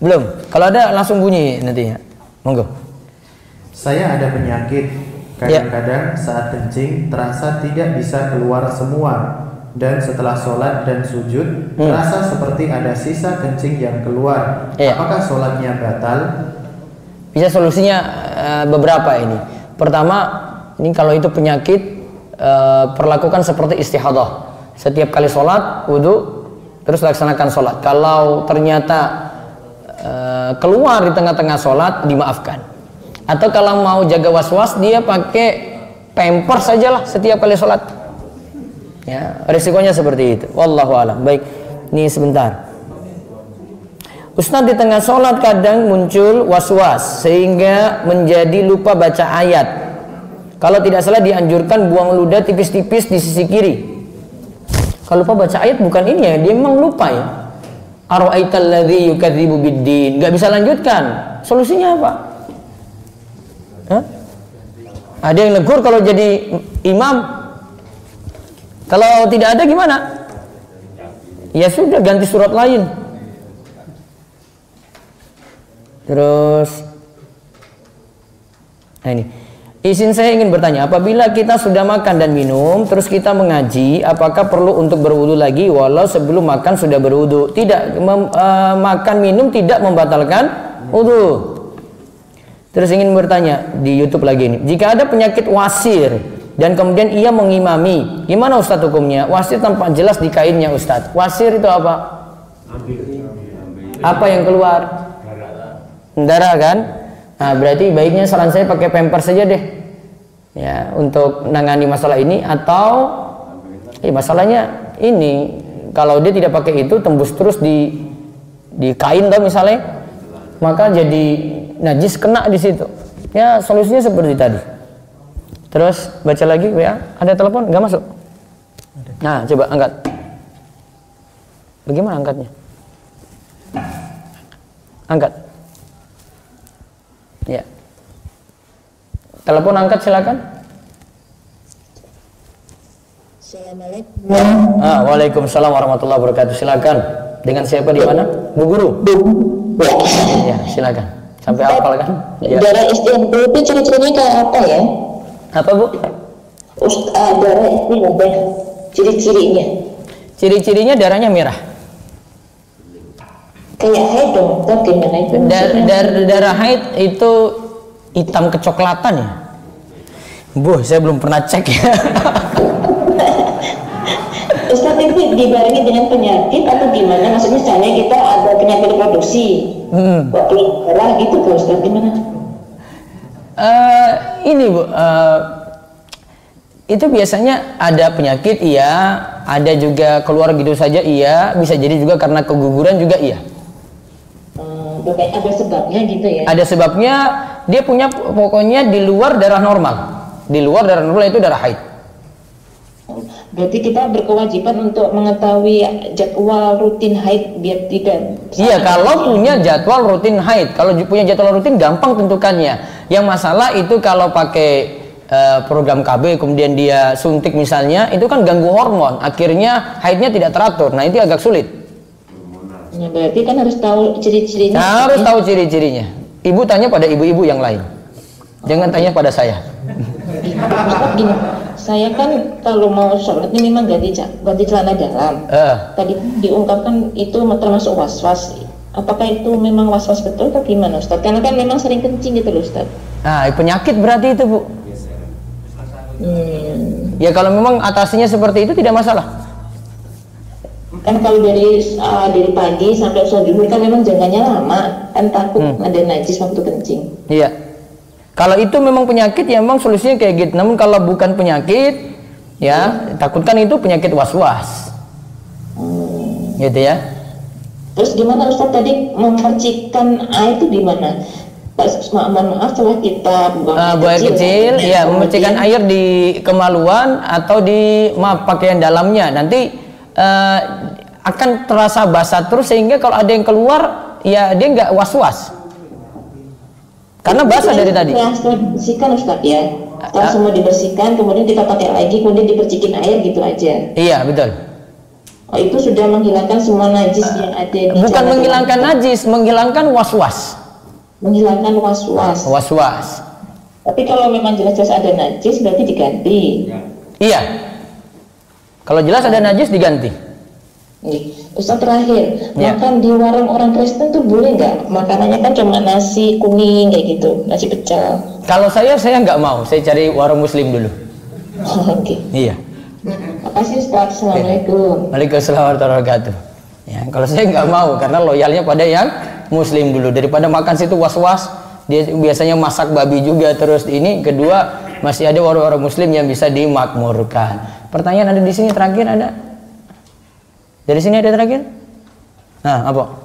Belum. Kalau ada langsung bunyi nantinya. Monggo. Saya ada penyakit. Kadang-kadang saat kencing terasa tidak bisa keluar semua. Dan setelah sholat dan sujud terasa seperti ada sisa kencing yang keluar. Apakah sholatnya batal? Bisa solusinya beberapa ini. Pertama, ini kalau itu penyakit perlakukan seperti istihadah. Setiap kali sholat, wudhu, terus laksanakan sholat. Kalau ternyata keluar di tengah-tengah sholat, dimaafkan. Atau kalau mau jaga was-was, dia pakai pampers sajalah setiap kali sholat. Ya, risikonya seperti itu. Wallahu a'lam. Baik, ini sebentar. Ustaz, di tengah sholat kadang muncul was-was sehingga menjadi lupa baca ayat. Kalau tidak salah dianjurkan buang ludah tipis-tipis di sisi kiri. Kalau lupa baca ayat bukan ini ya, dia memang lupa ya. Ara'aital ladzi yukadzibu biddin. Gak bisa lanjutkan. Solusinya apa? Hah? Ada yang negur kalau jadi imam. Kalau tidak ada gimana? Ya sudah, ganti surat lain. Terus nah ini, izin saya ingin bertanya, apabila kita sudah makan dan minum terus kita mengaji, apakah perlu untuk berwudu lagi walau sebelum makan sudah berwudu? Tidak, makan minum tidak membatalkan wudu. Terus ingin bertanya di YouTube lagi ini, jika ada penyakit wasir dan kemudian ia mengimami, gimana Ustadz hukumnya? Wasir tampak jelas di kainnya Ustadz. Wasir itu apa? Apa yang keluar? Darah kan? Nah, berarti baiknya saran saya pakai pampers saja deh. Ya, untuk menangani masalah ini. Atau masalahnya ini, kalau dia tidak pakai itu tembus terus di kain tuh misalnya, maka jadi najis kena di situ. Ya, solusinya seperti tadi. Terus baca lagi WA. Ada telepon nggak masuk? Nah, coba angkat. Bagaimana angkatnya? Angkat. Ya. Telepon angkat silakan. Assalamualaikum. Waalaikumsalam warahmatullahi wabarakatuh. Silakan. Dengan siapa di mana? Bu Guru. Ya, silakan. Sampai hafal kan? Ya. Darah istihadah itu ciri-cirinya kayak apa ya? Apa Bu? Darah istihadah, ciri-cirinya. Ciri-cirinya darahnya merah. Kayak haid dong, atau gimana itu? Darah haid itu hitam kecoklatan ya? Bu, saya belum pernah cek ya. Ustaz, itu dibarengi dengan penyakit atau gimana? Maksudnya misalnya kita ada penyakit reproduksi, waktu darah gitu tuh Ustaz, gimana? Ini Bu, itu biasanya ada penyakit iya, ada juga keluar gitu saja iya, bisa jadi juga karena keguguran juga iya. Ada sebabnya gitu ya? Ada sebabnya, dia punya pokoknya di luar darah normal. Di luar darah normal itu darah haid. Berarti kita berkewajiban untuk mengetahui jadwal rutin haid biar tidak. Iya, kalau punya jadwal rutin haid. Kalau punya jadwal rutin gampang tentukannya. Yang masalah itu kalau pakai program KB kemudian dia suntik misalnya, itu kan ganggu hormon. Akhirnya haidnya tidak teratur. Nah, itu agak sulit. Ya, berarti kan harus tahu ciri-cirinya. Nah, harus tahu ciri-cirinya. Ibu tanya pada ibu-ibu yang lain. Jangan tanya pada saya. Ustaz, gini, saya kan kalau mau sholat ini memang ganti celana dalam. Tadi diungkapkan itu termasuk was-was. Apakah itu memang was-was betul atau gimana Ustaz? Karena kan memang sering kencing gitu loh Ustaz. Nah, penyakit berarti itu Bu. Ya kalau memang atasinya seperti itu tidak masalah. Kan kalau dari pagi sampai sholat zuhur kan memang jaganya lama, kan takut ada najis waktu kencing. Iya. Kalau itu memang penyakit ya memang solusinya kayak gitu. Namun kalau bukan penyakit, ya takutkan itu penyakit was-was. Gitu ya. Terus gimana Ustaz tadi memercikkan air itu gimana? Mohon maaf setelah kita buang kecil, ya memercikkan air di kemaluan atau di pakaian dalamnya. Nanti akan terasa basah terus sehingga kalau ada yang keluar ya dia nggak was-was karena basah dari tadi. Dibersihkan Ustaz ya, semua dibersihkan kemudian kita pakai lagi kemudian dipercikin air gitu aja. Iya betul. Oh, itu sudah menghilangkan semua najis yang ada di bukan menghilangkan najis, menghilangkan was-was. Menghilangkan was-was. Was-was. Tapi kalau memang jelas-jelas ada najis berarti diganti. Iya. Kalau jelas ada najis diganti. Ustaz terakhir, makan di warung orang Kristen tuh boleh nggak? Makanannya kan cuma nasi kuning kayak gitu, nasi pecel. Kalau saya nggak mau, saya cari warung Muslim dulu. Oke. Iya. Makasih Ustaz. Assalamualaikum. Waalaikumsalam warahmatullahi wabarakatuh. Ya, kalau saya nggak mau karena loyalnya pada yang Muslim dulu daripada makan situ was-was. Dia biasanya masak babi juga terus ini. Kedua masih ada warung-warung Muslim yang bisa dimakmurkan. Pertanyaan ada di sini terakhir ada. Dari sini ada terakhir? Nah, apa?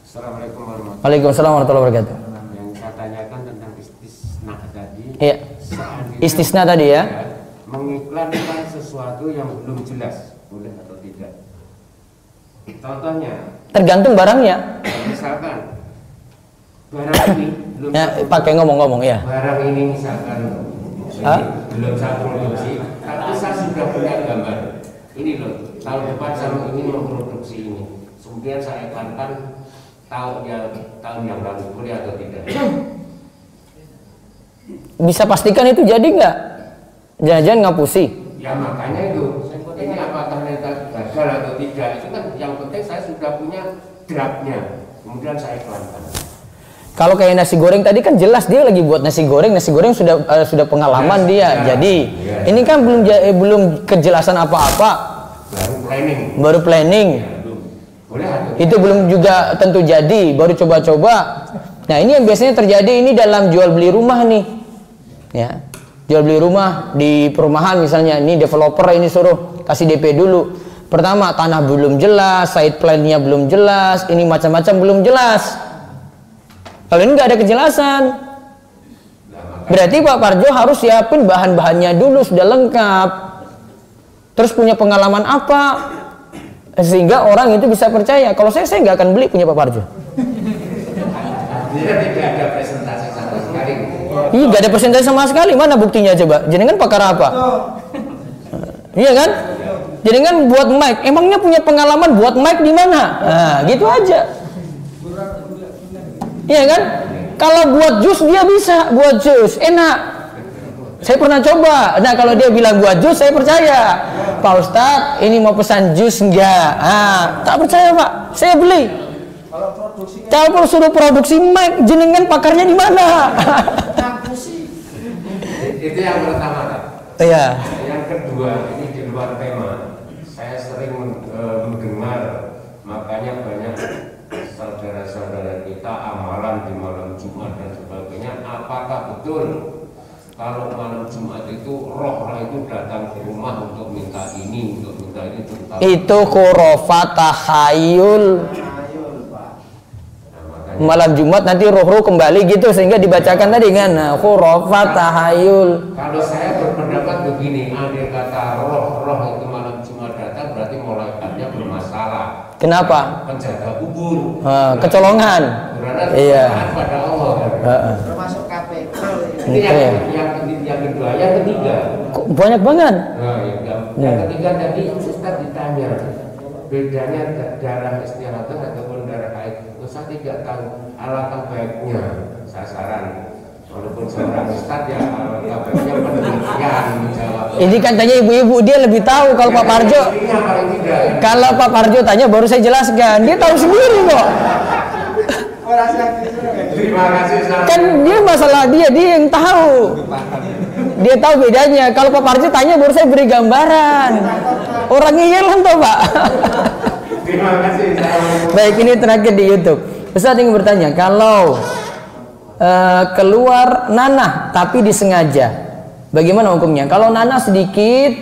Assalamualaikum warahmatullahi wabarakatuh. Waalaikumsalam warahmatullahi wabarakatuh. Yang saya tanyakan tentang istisna tadi. Iya. Istisna tadi ya. Mengiklankan sesuatu yang belum jelas boleh atau tidak. Contohnya. Tergantung barangnya. Misalkan barang ini belum. Ya, pakai ngomong-ngomong ya. Barang ini misalkan belum saya produksi, tapi saya sudah punya gambar. Ini loh, tahun depan saya ingin memproduksi ini. Kemudian saya iklankan tahun yang lalu, boleh atau tidak? Bisa pastikan itu jadi nggak? Jangan-jangan ngapusi. Ya makanya itu, ini apakah ternyata gagal atau tidak? Itu kan yang penting saya sudah punya draftnya. Kemudian saya iklankan. Kalau kayak nasi goreng tadi kan jelas dia lagi buat nasi goreng sudah pengalaman dia. Jadi ini kan belum kejelasan apa-apa. Baru planning. Itu belum juga tentu jadi, baru coba-coba. Nah, ini yang biasanya terjadi ini dalam jual beli rumah nih. Ya. Jual beli rumah di perumahan misalnya, ini developer ini suruh kasih DP dulu. Pertama, tanah belum jelas, site plan-nya belum jelas, ini macam-macam belum jelas. Kalau ini nggak ada kejelasan, berarti Pak Parjo harus siapin bahan-bahannya dulu sudah lengkap. Terus punya pengalaman apa sehingga orang itu bisa percaya. Kalau saya nggak akan beli punya Pak Parjo. Tidak ada presentasi sama sekali. Iya, nggak ada presentasi sama sekali. Mana buktinya coba? Jenengan pakar apa? Iya kan? Jenengan buat mic. Emangnya punya pengalaman buat mic di mana? Nah, gitu aja. Iya kan? Kalau buat jus dia bisa buat jus, enak. Saya pernah coba. Nah, kalau dia bilang buat jus, saya percaya. Pak Ustadz, ini mau pesan jus enggak? Ah, tak percaya Pak. Saya beli. Kalau suruh produksi mic, jenengan pakarnya di mana? Itu yang pertama. Iya. Yang kedua, ini di luar tema. Saya sering mendengar, makanya banyak saudara-saudara kita amalan di malam Jumat dan sebagainya. Apakah betul kalau malam Jumat itu roh itu datang ke rumah untuk minta ini, untuk minta ini? Itu khurafat tahayul. Malam Jumat nanti roh-roh kembali gitu sehingga dibacakan tadi kan khurafat tahayul. Kalau saya berpendapat begini, andai kata roh itu malam Jumat datang berarti malaikatnya bermasalah. Kenapa? Penjaga kubur. Kecolongan. Iya. Pada Allah. Termasuk KPK. Ini yang kedua, yang ketiga. Kok banyak banget? Nah, yang ketiga tadi Ustaz ditanya bedanya darah istirahat ataupun darah haid. Ustaz tidak tahu alangkah baiknya, saya saran. Walaupun seorang Ustaz ya alangkah baiknya penelitian menjawab. Ini kan tanya ibu-ibu, dia lebih tahu. Kalau Pak Parjo, kalau Pak Parjo tanya baru saya jelaskan. Dia tahu sendiri kok. Terima kasih. Kan dia masalah dia yang tahu. Dia tahu bedanya. Kalau Pak Parjo tanya baru saya beri gambaran. Orangnya hilang toh Pak. Terima kasih. Baik, ini terakhir di YouTube. Ustaz ingin bertanya, kalau keluar nanah tapi disengaja, bagaimana hukumnya? Kalau nanah sedikit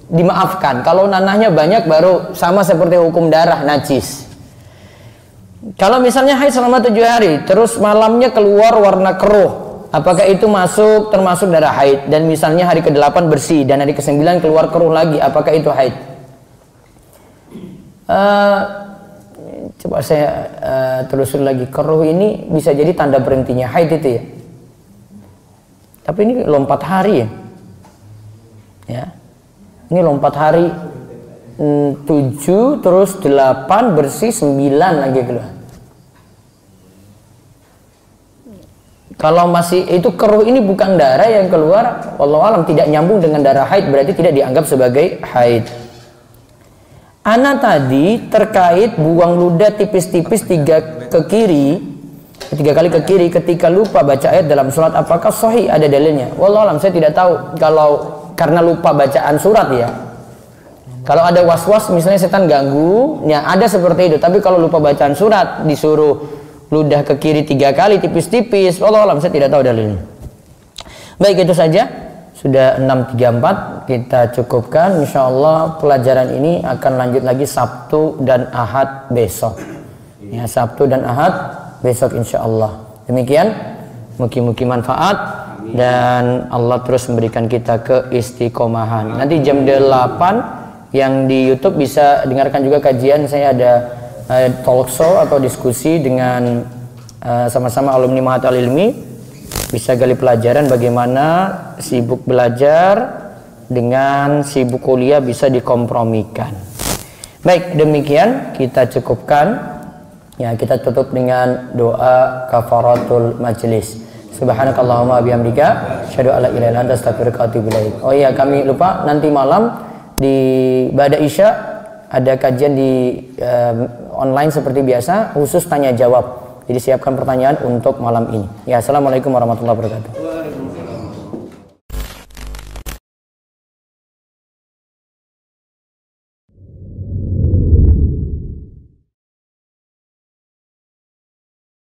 dimaafkan, kalau nanahnya banyak baru sama seperti hukum darah najis. Kalau misalnya haid selama 7 hari, terus malamnya keluar warna keruh, apakah itu termasuk darah haid? Dan misalnya hari ke-8 bersih dan hari ke-9 keluar keruh lagi, apakah itu haid? Coba saya telusuri lagi. Keruh ini bisa jadi tanda berhentinya haid itu ya. Tapi ini lompat hari ya. Ini lompat hari 7 terus 8 bersih 9 lagi keluar. Kalau masih itu keruh ini bukan darah yang keluar, wallahu alam tidak nyambung dengan darah haid, berarti tidak dianggap sebagai haid. Ana tadi terkait buang ludah tipis-tipis 3 kali ke kiri ketika lupa baca ayat dalam surat, apakah sahih, ada dalilnya? Wallahu alam, saya tidak tahu kalau karena lupa bacaan surat ya. Kalau ada was-was misalnya setan ganggu, ya ada seperti itu. Tapi kalau lupa bacaan surat disuruh ludah ke kiri 3 kali tipis-tipis, wallahu alam, saya tidak tahu dalilnya. Baik, itu saja. Sudah 6.34, kita cukupkan. Insyaallah pelajaran ini akan lanjut lagi Sabtu dan Ahad besok. Ya, Sabtu dan Ahad besok insyaallah. Demikian, mugi-mugi manfaat dan Allah terus memberikan kita keistiqomahan. Nanti jam 8 yang di YouTube bisa dengarkan juga kajian. Saya ada talk show atau diskusi dengan sama-sama alumni Mahat Al-Ilmi, bisa gali pelajaran bagaimana sibuk belajar dengan sibuk kuliah bisa dikompromikan. Baik, demikian kita cukupkan ya, kita tutup dengan doa kafaratul majlis. Subhanakallahumma bihamdika asyhadu an la ilaha illa anta astaghfiruka wa atubu ilaik. Oh iya, kami lupa, nanti malam di ba'da Isya ada kajian di online seperti biasa, khusus tanya jawab. Jadi siapkan pertanyaan untuk malam ini. Ya, assalamualaikum warahmatullahi wabarakatuh.